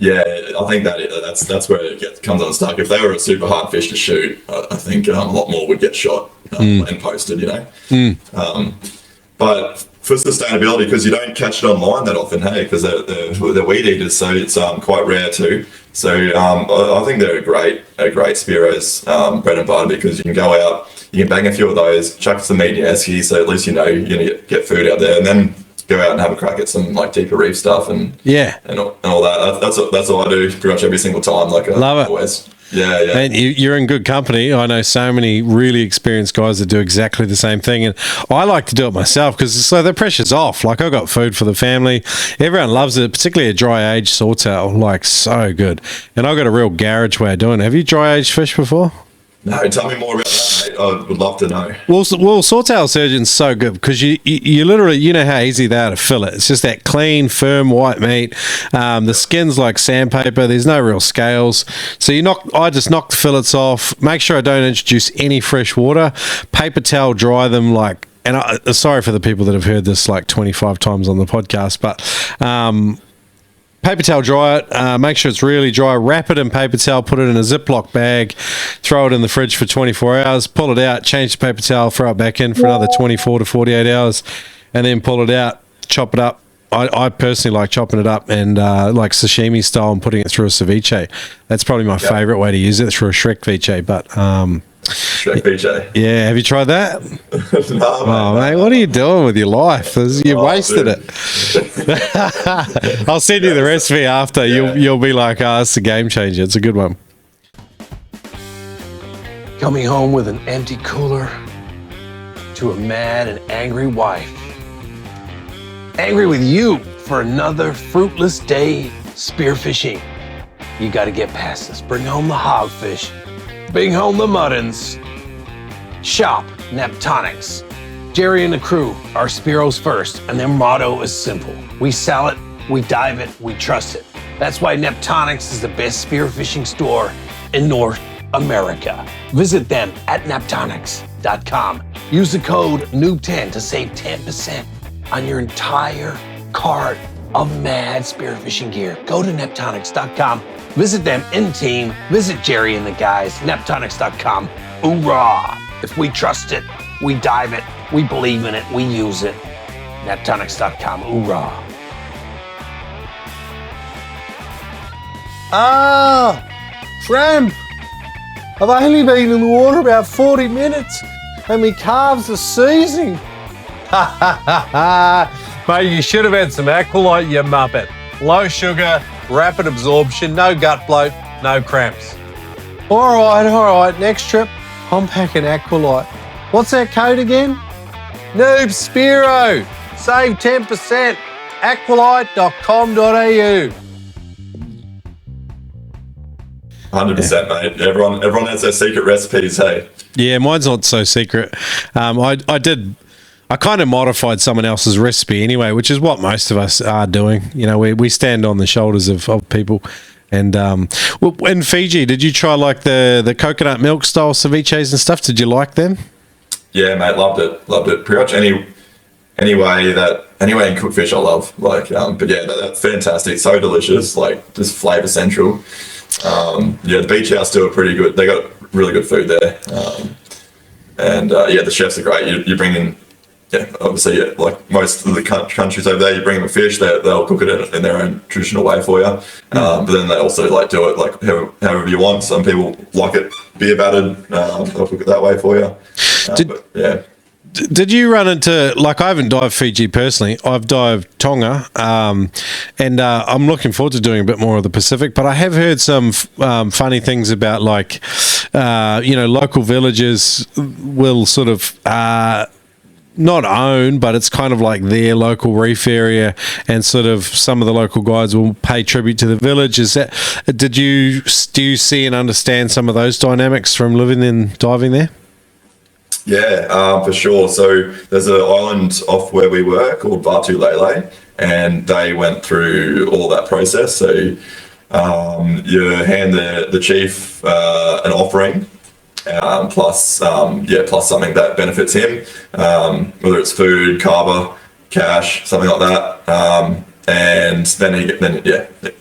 Yeah, I think that's where it comes unstuck. If they were a super hard fish to shoot, I think a lot more would get shot and posted, But for sustainability, because you don't catch it online that often, because they're weed eaters, so it's quite rare too. So I think they're a great Spearo's bread and butter, because you can go out, you can bang a few of those, chuck some meat in your esky, so at least you're going to get food out there, and then go out and have a crack at some deeper reef stuff and all that. That's all I do pretty much every single time. Love it. Always. Yeah. And you're in good company. I know so many really experienced guys that do exactly the same thing, and I like to do it myself because so the pressure's off. I've got food for the family. Everyone loves it, particularly a dry aged swordtail. So good. And I've got a real garage way of doing it. Have you dry aged fish before? No, tell me more about that, mate. I would love to know. Well, swordtail surgeon's so good because you literally, how easy they are to fillet. It's just that clean, firm white meat. The skin's like sandpaper. There's no real scales. So I just knock the fillets off. Make sure I don't introduce any fresh water. Paper towel dry them sorry for the people that have heard this 25 times on the podcast, but paper towel dry it, make sure it's really dry, wrap it in paper towel, put it in a Ziploc bag, throw it in the fridge for 24 hours, pull it out, change the paper towel, throw it back in for another 24 to 48 hours, and then pull it out, chop it up. I personally like chopping it up and like sashimi style and putting it through a ceviche. That's probably my favorite way to use it, through a Shrek ceviche. But Shrek ceviche. yeah, have you tried that? No, Oh, mate, what are you doing with your life? You wasted it. I'll send you the recipe after. Yeah. You'll be like, oh, it's a game changer. It's a good one. Coming home with an empty cooler to a mad and angry wife. Angry with you for another fruitless day spearfishing. You got to get past this. Bring home the hogfish. Bring home the muttons. Shop Neptonics. Jerry and the crew are Spearos first, and their motto is simple. We sell it, we dive it, we trust it. That's why Neptonics is the best spearfishing store in North America. Visit them at neptonics.com. Use the code NOOB10 to save 10% on your entire cart of mad spearfishing gear. Go to neptonics.com. Visit them in team. Visit Jerry and the guys. Neptonics.com. Hoorah! If we trust it, we dive it, we believe in it, we use it. Neptonics.com. Hoorah! Tramp! I've only been in the water about 40 minutes and my calves are seizing. Ha ha ha ha! Mate, you should have had some Aqualite, you muppet. Low sugar, rapid absorption, no gut bloat, no cramps. All right, next trip, I'm packing Aqualite. What's that code again? Noob Spiro! Save 10%, aqualite.com.au. 100%, mate. Everyone has their secret recipes, hey? Yeah, mine's not so secret. I kind of modified someone else's recipe anyway, which is what most of us are doing. You know, we stand on the shoulders of people. And well, in Fiji, did you try like the coconut milk style ceviches and stuff? Did you like them? Yeah, mate, loved it. Pretty much any way in cooked fish I love. Like, but yeah, that's fantastic. So delicious, like just flavor central. Yeah, the beach house do it pretty good. They got really good food there. Yeah, the chefs are great. You bring in, obviously, like most of the countries over there, you bring them a fish, they'll cook it in their own traditional way for you. But then they also like do it like however you want. Some people like it beer battered, they'll cook it that way for you. Yeah. Did you run into, like, I haven't dived Fiji personally, I've dived Tonga, and I'm looking forward to doing a bit more of the Pacific, but I have heard some funny things about, like, local villages will sort of not own, but it's kind of like their local reef area, and sort of some of the local guides will pay tribute to the village. Do you see and understand some of those dynamics from living and diving there? Yeah, for sure. So there's an island off where we were called Batu Lele, and they went through all that process. So you hand the chief an offering, plus something that benefits him, whether it's food, kava, cash, something like that. And then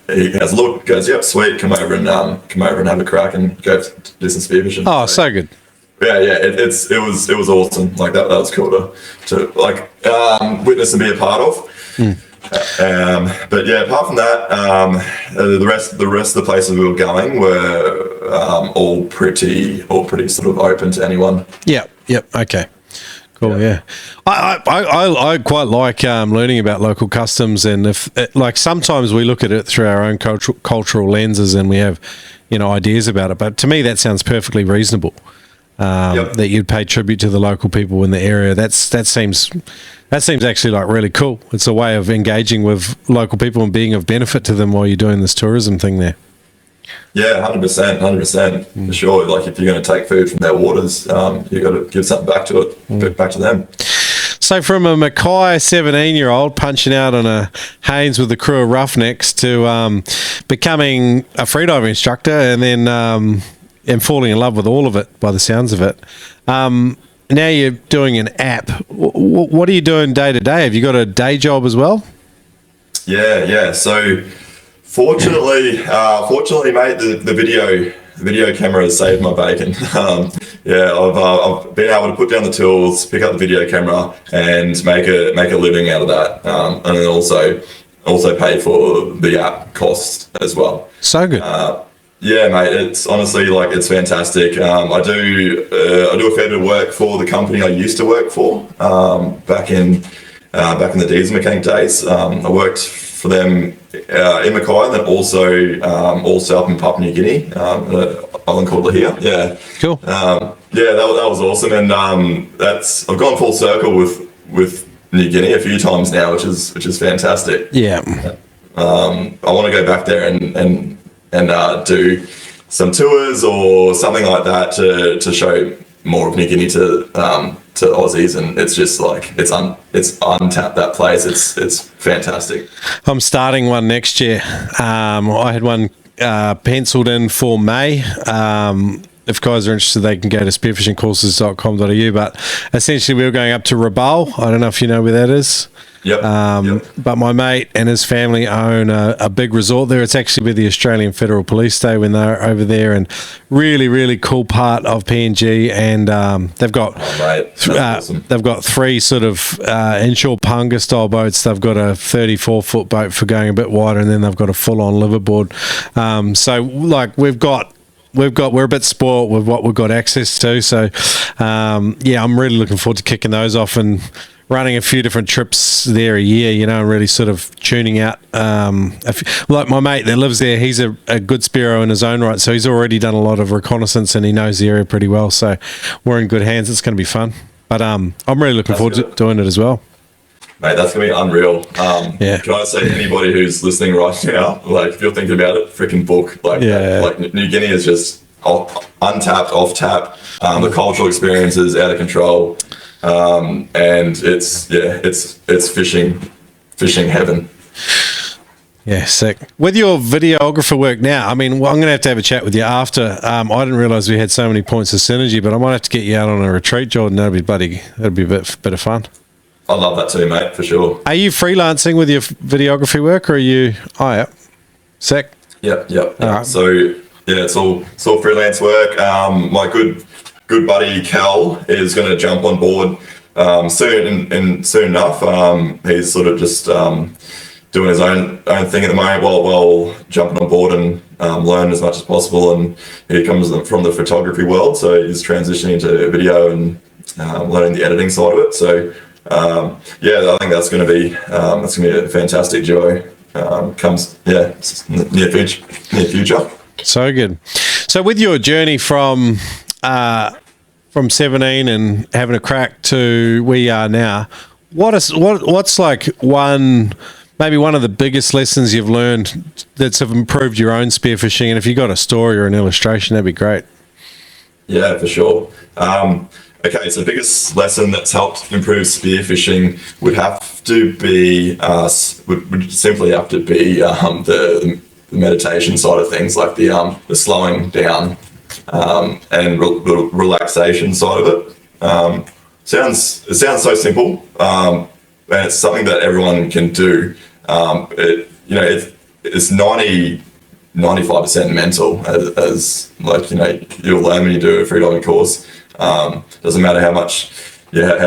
he has a look, goes, yep, sweet, come over and have a crack and go do some spearfishing. Oh, so good. Yeah, it was awesome. Like that was cool to like witness and be a part of. But yeah, apart from that, the rest of the places we were going were all pretty sort of open to anyone. Yep. Okay. Cool. Yeah. I quite like learning about local customs, and if like sometimes we look at it through our own cultural lenses and we have ideas about it. But to me, that sounds perfectly reasonable. That you'd pay tribute to the local people in the area. That seems actually like really cool. It's a way of engaging with local people and being of benefit to them while you're doing this tourism thing there. Yeah, 100%, for sure. Like if you're going to take food from their waters, you got to give something back to it, back to them. So from a Mackay 17-year-old punching out on a Haynes with the crew of Roughnecks to becoming a freediving instructor, and then and falling in love with all of it by the sounds of it. Now you're doing an app. What are you doing day to day? Have you got a day job as well? Yeah. So Fortunately, mate, the video camera has saved my bacon. I've been able to put down the tools, pick up the video camera, and make a living out of that, and then also pay for the app cost as well. So good. Yeah, mate, it's honestly it's fantastic. I do a fair bit of work for the company I used to work for back in the diesel mechanic days. I worked for them in Mackay, and then also up in Papua New Guinea, an island called Lahia. Yeah, cool. That was awesome, and I've gone full circle with New Guinea a few times now, which is fantastic. Yeah. I want to go back there and do some tours or something like that to show more of New Guinea to Aussies, and it's just it's untapped, that place. It's fantastic. I'm starting one next year. I had one penciled in for May. If guys are interested, they can go to spearfishingcourses.com.au. But essentially, we were going up to Rabaul. I don't know if you know where that is. Yep. But my mate and his family own a big resort there. It's actually where the Australian Federal Police stay when they're over there, and really, really cool part of PNG. And they've got awesome. They've got 3 sort of inshore punga style boats. They've got a 34-foot boat for going a bit wider, and then they've got a full-on liveaboard. We're a bit spoiled with what we've got access to. So, I'm really looking forward to kicking those off and running a few different trips there a year, and really sort of tuning out. Like my mate that lives there, he's a good Spearo in his own right. So he's already done a lot of reconnaissance and he knows the area pretty well. So we're in good hands. It's going to be fun. But I'm really looking forward to doing it as well. Mate, that's going to be unreal. Can I say to anybody who's listening right now, if you're thinking about it, freaking book. New Guinea is just untapped, off tap. The cultural experience is out of control. And it's fishing heaven. Yeah, sick. With your videographer work now, I'm going to have a chat with you after. I didn't realise we had so many points of synergy, but I might have to get you out on a retreat, Jordan. That'd be a bit of fun. I love that too, mate, for sure. Are you freelancing with your videography work, or are you? Oh, yeah. Sick. Yep. Right. So it's all freelance work. My good buddy Cal is going to jump on board soon enough. He's sort of just doing his own thing at the moment while jumping on board and learn as much as possible. And he comes from the photography world, so he's transitioning into video and learning the editing side of it. So I think that's going to be a fantastic duo. Near future. So good. So with your journey from 17 and having a crack to where you are now, what's maybe one of the biggest lessons you've learned that's have improved your own spearfishing? And if you got a story or an illustration, that'd be great. Yeah, for sure. Okay, so the biggest lesson that's helped improve spearfishing would simply have to be the meditation side of things, like the slowing down and relaxation side of it. It sounds so simple, and it's something that everyone can do. It's 95% mental, as you'll learn when you do a freediving course. Doesn't matter how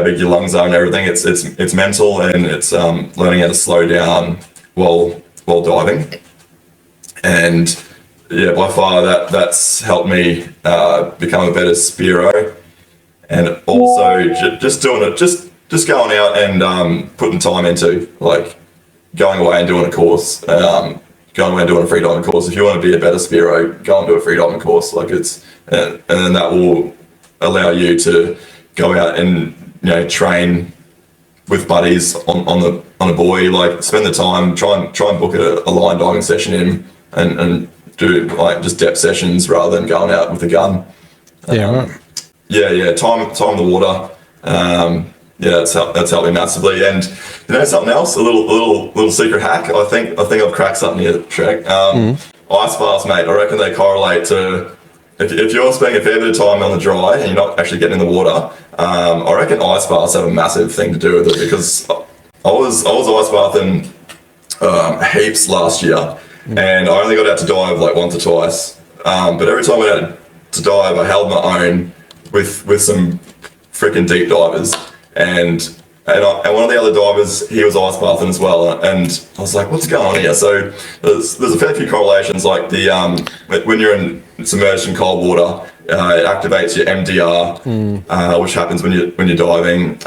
big your lungs are and everything. It's mental, and it's learning how to slow down while diving. And by far that's helped me become a better Spearo. And also just doing it, just going out and putting time into going away and doing a course, going away and doing a freediving course. If you want to be a better Spearo, go and do a freediving course. And then that will allow you to go out and train with buddies on a buoy. Spend the time, try and book a line diving session in and do just depth sessions rather than going out with a gun. Right. Time the water. That's helped me massively. And something else, a little secret hack. I think I've cracked something here, Shrek. Ice baths, mate. I reckon they correlate to if you're spending a fair bit of time on the dry and you're not actually getting in the water. I reckon ice baths have a massive thing to do with it, because I was ice bathing heaps last year, and I only got out to dive like once or twice. But every time I went out to dive, I held my own with some freaking deep divers, and one of the other divers, he was ice bathing as well, and I was like, what's going on here? So there's a fair few correlations, like the when you're submerged in cold water, it activates your MDR, which happens when you're diving,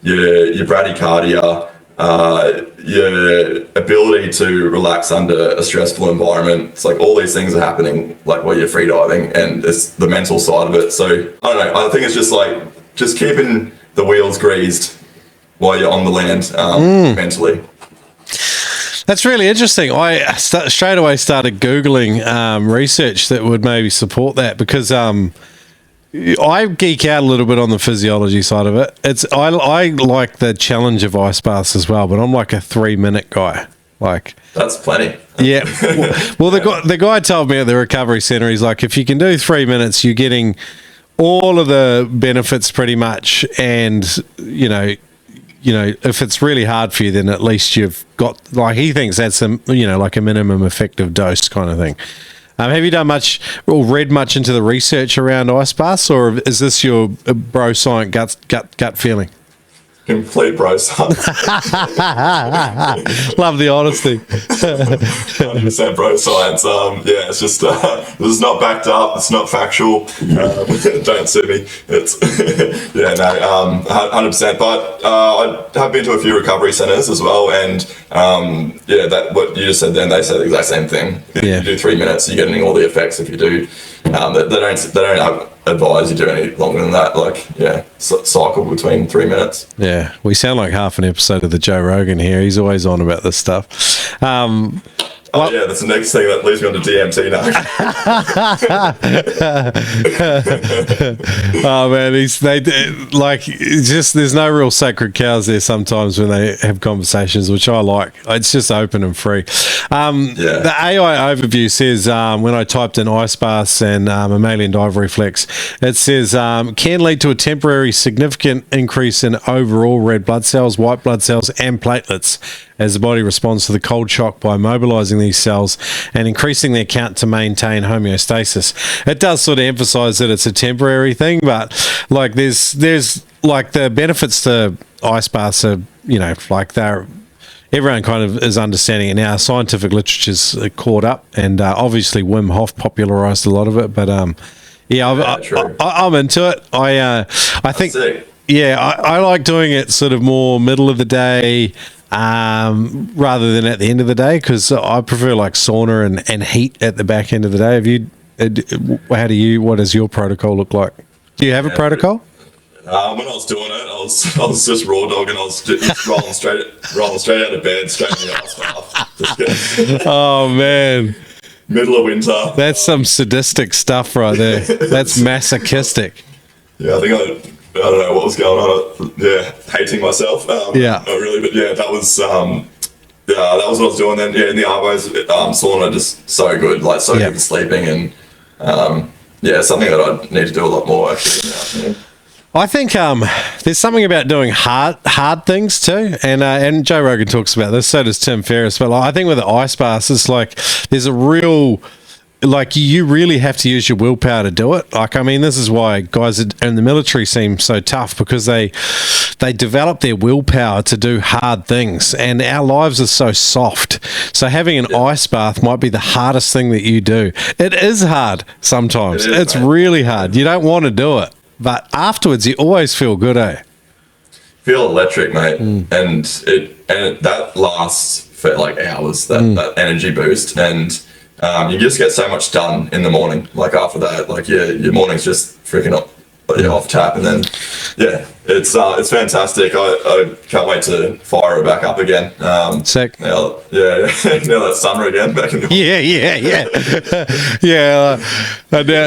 your bradycardia, your ability to relax under a stressful environment. It's like all these things are happening like while you're free diving, and it's the mental side of it. So I don't know, I think it's just keeping the wheels greased while you're on the land mentally. That's really interesting. I straight away started Googling research that would maybe support that, because I geek out a little bit on the physiology side of it. I like the challenge of ice baths as well, but I'm like a 3-minute guy. Like, that's plenty. Yeah. Well, the guy told me at the recovery center, he's like, if you can do 3 minutes, you're getting all of the benefits pretty much, and if it's really hard for you, then at least you've got, like, he thinks that's like a minimum effective dose kind of thing. Have you done much or read much into the research around ice baths, or is this your bro science gut feeling? Complete bro science. Love the honesty. 100% bro science. Yeah, it's just this is not backed up. It's not factual. Don't sue me. It's 100%. But I have been to a few recovery centers as well, and that what you just said then, they say the exact same thing. Yeah. You do 3 minutes, you're getting all the effects. If you do, they don't advise you do any longer than that. Like, cycle between 3 minutes. Yeah, we sound like half an episode of the Joe Rogan here. He's always on about this stuff. That's the next thing that leads me on to DMT now. Oh man, there's no real sacred cows there sometimes when they have conversations, which I like. It's just open and free. The AI overview says, when I typed in ice baths and mammalian dive reflex, it says can lead to a temporary significant increase in overall red blood cells, white blood cells, and platelets, as the body responds to the cold shock by mobilizing these cells and increasing their count to maintain homeostasis. It does sort of emphasize that it's a temporary thing, but like there's like the benefits to ice baths are, everyone kind of is understanding it now. Scientific literature's caught up, and obviously Wim Hof popularized a lot of it, but I'm into it. I think, I like doing it sort of more middle of the day, rather than at the end of the day, because I prefer like sauna and heat at the back end of the day. What does your protocol look like? Do you have a protocol? When I was doing it, I was just raw dogging. I was just rolling straight out of bed, straight in the ice bath. Oh man, middle of winter. That's some sadistic stuff right there. That's masochistic. Yeah, I don't know what was going on. Hating myself. Not really, but that was what I was doing then. Yeah, in the Arbos, sauna, just so good, like so good for sleeping, and something that I need to do a lot more actually. I think there's something about doing hard things too, and Joe Rogan talks about this. So does Tim Ferriss. But I think with the ice baths, it's like there's a real. Like, you really have to use your willpower to do it. Like, I mean, this is why guys in the military seem so tough, because they develop their willpower to do hard things, and our lives are so soft. So having an ice bath might be the hardest thing that you do. It is hard sometimes. It's really hard. You don't want to do it, but afterwards you always feel good, eh? Feel electric, mate, and that lasts for like hours. That energy boost, and you just get so much done in the morning. Like after that, like your morning's just freaking off tap, and then it's fantastic. I can't wait to fire it back up again. Sick. Now that's summer again back in the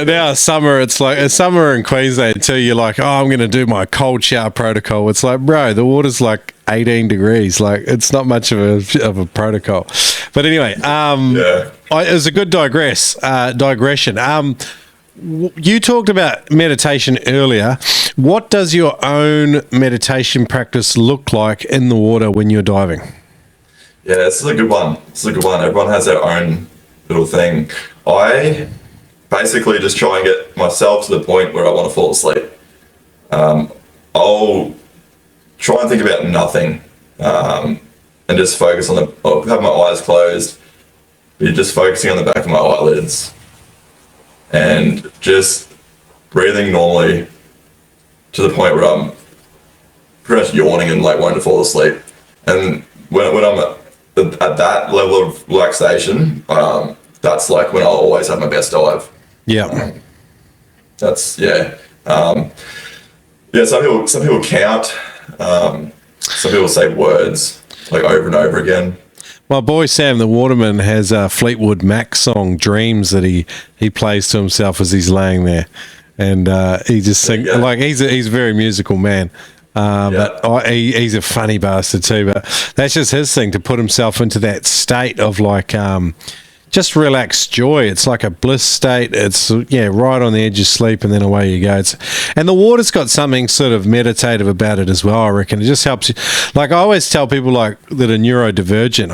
Now summer, it's like summer in Queensland until you're like, I'm going to do my cold shower protocol. It's like, bro, the water's like 18 degrees. Like, it's not much of a protocol. But anyway, it was a good digression. You talked about meditation earlier. What does your own meditation practice look like in the water when you're diving? Yeah, this is a good one. This is a good one. Everyone has their own little thing. I basically just try and get myself to the point where I want to fall asleep. I'll try and think about nothing, and just focus on have my eyes closed, be just focusing on the back of my eyelids, and just breathing normally to the point where I'm pretty much yawning and like wanting to fall asleep. And when I'm at that level of relaxation, that's like when I'll always have my best dive. Yeah. That's yeah. Yeah, some people count. Some people say words like over and over again. My boy Sam the Waterman has a Fleetwood Mac song, Dreams, that he plays to himself as he's laying there. And he just sings, like he's a very musical man. But he's a funny bastard too. But that's just his thing, to put himself into that state of like just relaxed joy. It's like a bliss state. It's right on the edge of sleep, and then away you go. And the water's got something sort of meditative about it as well, I reckon. It just helps you. Like I always tell people like that are neurodivergent.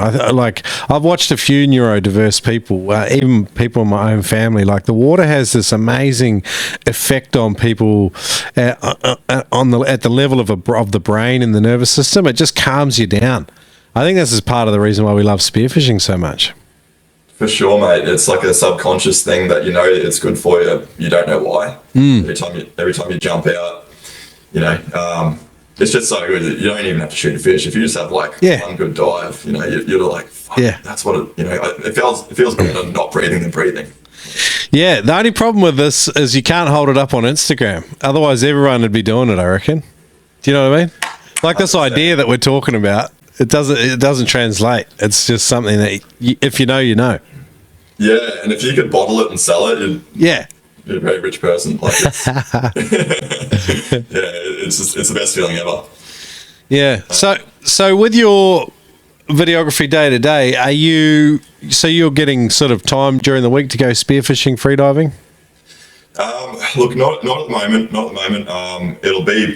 I've watched a few neurodiverse people, even people in my own family. Like the water has this amazing effect on people at the level of the brain and the nervous system. It just calms you down. I think this is part of the reason why we love spearfishing so much. For sure, mate. It's like a subconscious thing that you know it's good for you. You don't know why. Every time you jump out, it's just so good. You don't even have to shoot a fish. If you just have like one good dive, you're like, fuck, that's what it feels better than not breathing than breathing. Yeah, the only problem with this is you can't hold it up on Instagram. Otherwise, everyone would be doing it, I reckon. Do you know what I mean? Like this idea that we're talking about. It doesn't translate. It's just something that if you know, you know. Yeah, and if you could bottle it and sell it, you're a very rich person. Like it's it's the best feeling ever. Yeah. So with your videography day to day, you're getting sort of time during the week to go spearfishing, freediving? Look, not at the moment. Not at the moment. It'll be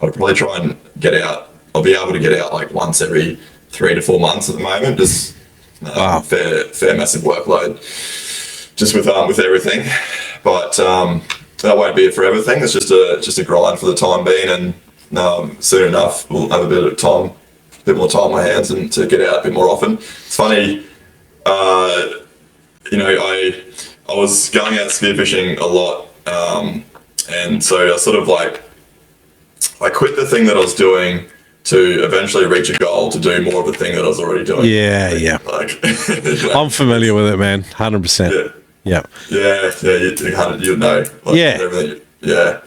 I'll probably try and get out. I'll be able to get out like once every 3 to 4 months at the moment. Just fair massive workload, just with everything. But that won't be a forever thing. It's just a grind for the time being, and soon enough we'll have a bit more time on my hands and to get out a bit more often. It's funny, I was going out spearfishing a lot, and so I sort of like I quit the thing that I was doing to eventually reach a goal to do more of the thing that I was already doing. Yeah. Like, I'm familiar with it, man. 100%. Yeah. You know. Like, everything. Yeah.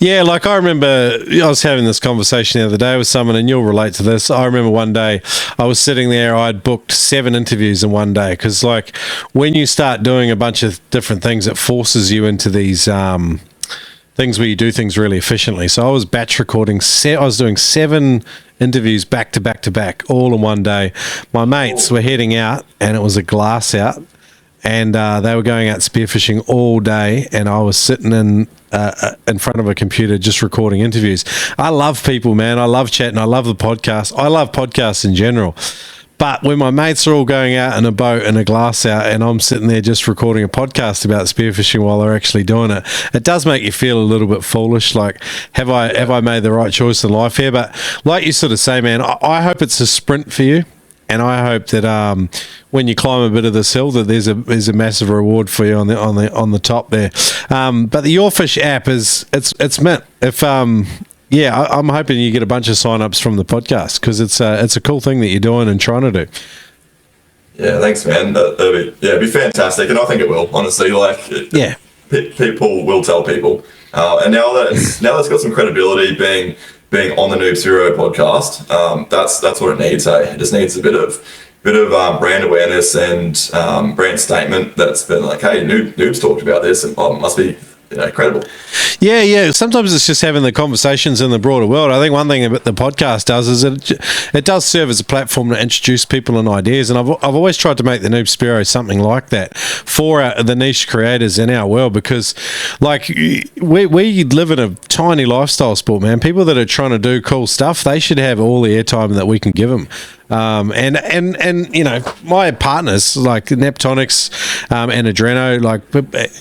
Yeah, like I remember I was having this conversation the other day with someone, and you'll relate to this. I remember one day I was sitting there, I'd booked 7 interviews in one day, because like when you start doing a bunch of different things, it forces you into these things where you do things really efficiently. So I was batch recording. I was doing 7 interviews back to back to back, all in one day. My mates were heading out, and it was a glass out, and they were going out spearfishing all day, and I was sitting in front of a computer just recording interviews. I love people, man. I love chatting. I love the podcast. I love podcasts in general. But when my mates are all going out in a boat and a glass out, and I'm sitting there just recording a podcast about spearfishing while they're actually doing it, it does make you feel a little bit foolish. Like, have I made the right choice in life here? But like you sort of say, man, I hope it's a sprint for you, and I hope that when you climb a bit of this hill, that there's a massive reward for you on the top there. But the YourFish app it's meant if. I'm hoping you get a bunch of sign-ups from the podcast, because it's a cool thing that you're doing and trying to do. Yeah, thanks, man. It'd be fantastic, and I think it will. Honestly, people will tell people, and now that it's got some credibility, being on the Noobs Hero podcast, that's what it needs. It just needs a bit of brand awareness and brand statement that's been like, hey, Noobs talked about this, and it must be credible. Yeah. Sometimes it's just having the conversations in the broader world. I think one thing that the podcast does is it does serve as a platform to introduce people and ideas. And I've always tried to make the Noob Spearo something like that for the niche creators in our world, because like we live in a tiny lifestyle sport, man. People that are trying to do cool stuff, they should have all the airtime that we can give them. And you know, my partners like Neptonics and Adreno, like,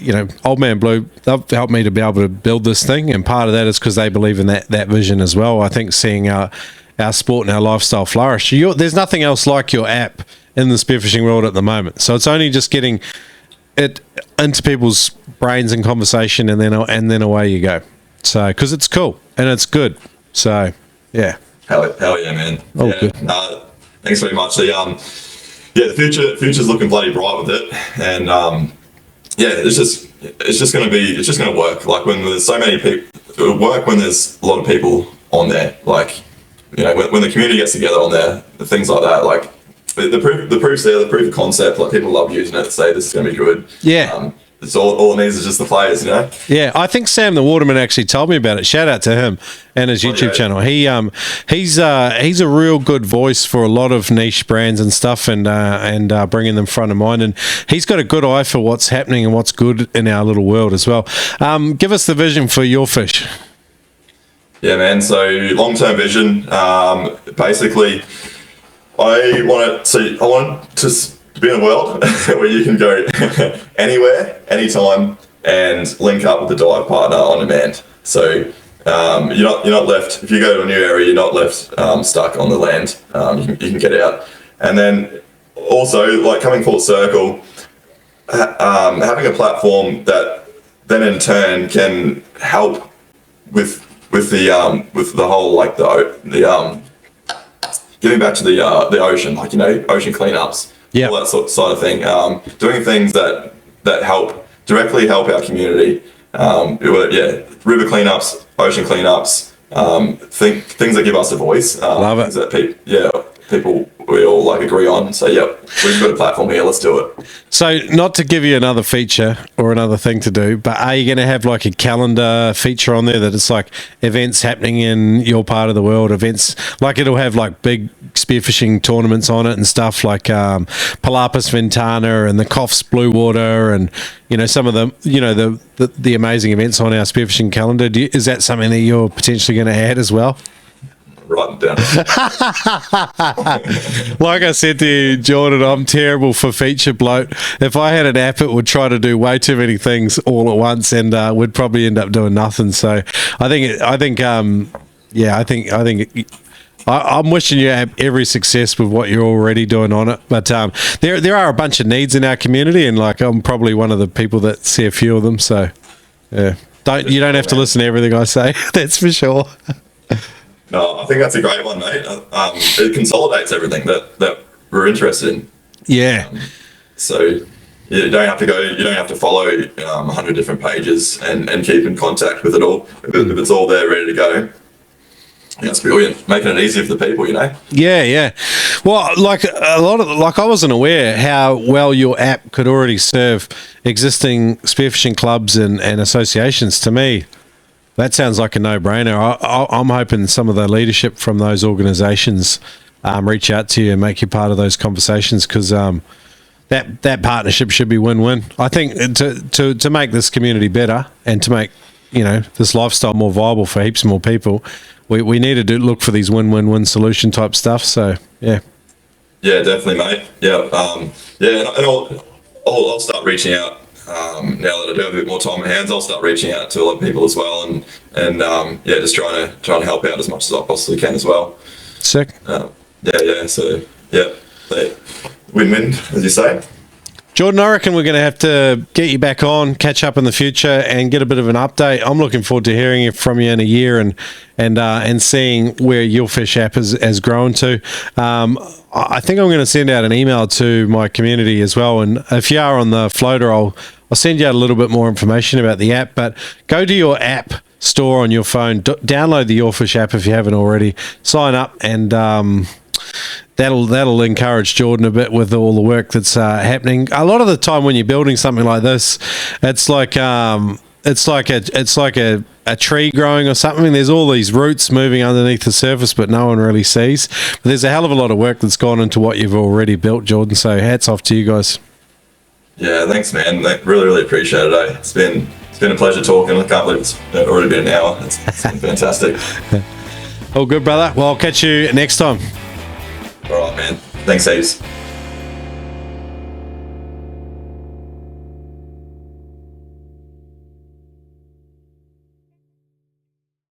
you know, Old Man Blue, they've helped me to be able to build this thing, and part of that is because they believe in that vision as well. I think seeing our sport and our lifestyle flourish, there's nothing else like your app in the spearfishing world at the moment. So it's only just getting it into people's brains and conversation, and then away you go. So because it's cool and it's good. So yeah. Hell yeah, man. Oh, yeah. good. Thanks very much. The future's looking bloody bright with it, and it's just gonna work. Like when there's so many people, it'll work when there's a lot of people on there. Like, you know, when the community gets together on there, things like that. Like the proof's there, the proof of concept. Like people love using it. Say this is gonna be good. Yeah. It's all it needs is just the players, you know. Yeah, I think Sam the Waterman actually told me about it. Shout out to him and his YouTube channel. He's a real good voice for a lot of niche brands and stuff, and bringing them front of mind. And he's got a good eye for what's happening and what's good in our little world as well. Give us the vision for YourFish. Yeah, man. So long-term vision. Basically, I want to be in a world where you can go anywhere, anytime, and link up with the dive partner on demand. So you're not left, if you go to a new area, you're not left stuck on the land. You can get out. And then also, like, coming full circle, having a platform that then in turn can help with the whole, like, the giving back to the ocean, like, you know, ocean cleanups. Yeah, all that sort of thing. Doing things that directly help our community. River cleanups, ocean cleanups, things that give us a voice. Love it. That people we all like agree on and say, yep, we've got a platform here, let's do it. So not to give you another feature or another thing to do, but are you going to have like a calendar feature on there that it's like events happening in your part of the world, events like it'll have like big spearfishing tournaments on it and stuff like Palapis Ventana and the Coffs Blue Water and, you know, some of the, you know, the amazing events on our spearfishing calendar. Is that something that you're potentially going to add as well? Writing down. Like I said to you, Jordan, I'm terrible for feature bloat. If I had an app, it would try to do way too many things all at once, and would probably end up doing nothing. So I'm wishing you every success with what you're already doing on it. But there are a bunch of needs in our community, and like I'm probably one of the people that see a few of them. So yeah, you don't have to listen to everything I say. That's for sure. No, I think that's a great one, mate. It consolidates everything that we're interested in. Yeah. So you don't have to follow 100 different pages and keep in contact with it all. If it's all there ready to go, that's brilliant. Making it easier for the people, you know? Yeah. Well, like I wasn't aware how well your app could already serve existing spearfishing clubs and associations. To me, that sounds like a no-brainer. I'm hoping some of the leadership from those organisations reach out to you and make you part of those conversations, because that partnership should be win-win. I think to make this community better and to make, you know, this lifestyle more viable for heaps more people, we need to look for these win-win-win solution type stuff. So yeah. Yeah, definitely, mate. Yeah, and I'll start reaching out. Now that I do have a bit more time on my hands, I'll start reaching out to a lot of people as well, and just trying to help out as much as I possibly can as well. Sick. So win-win, as you say. Jordan, I reckon we're going to have to get you back on, catch up in the future, and get a bit of an update. I'm looking forward to hearing from you in a year and seeing where YourFish app has grown to. I think I'm going to send out an email to my community as well, and if you are on the floater, I'll send you out a little bit more information about the app. But go to your app store on your phone, download the YourFish app if you haven't already, sign up, and that'll encourage Jordan a bit with all the work that's happening. A lot of the time when you're building something like this, it's like a tree growing or something. There's all these roots moving underneath the surface, but no one really sees. But there's a hell of a lot of work that's gone into what you've already built, Jordan. So hats off to you guys. Yeah, thanks, man. Really appreciate it. It's been a pleasure talking. I can't believe it's already been an hour. It's been fantastic. All good, brother. Well, I'll catch you next time. All right, man. Thanks, heaps.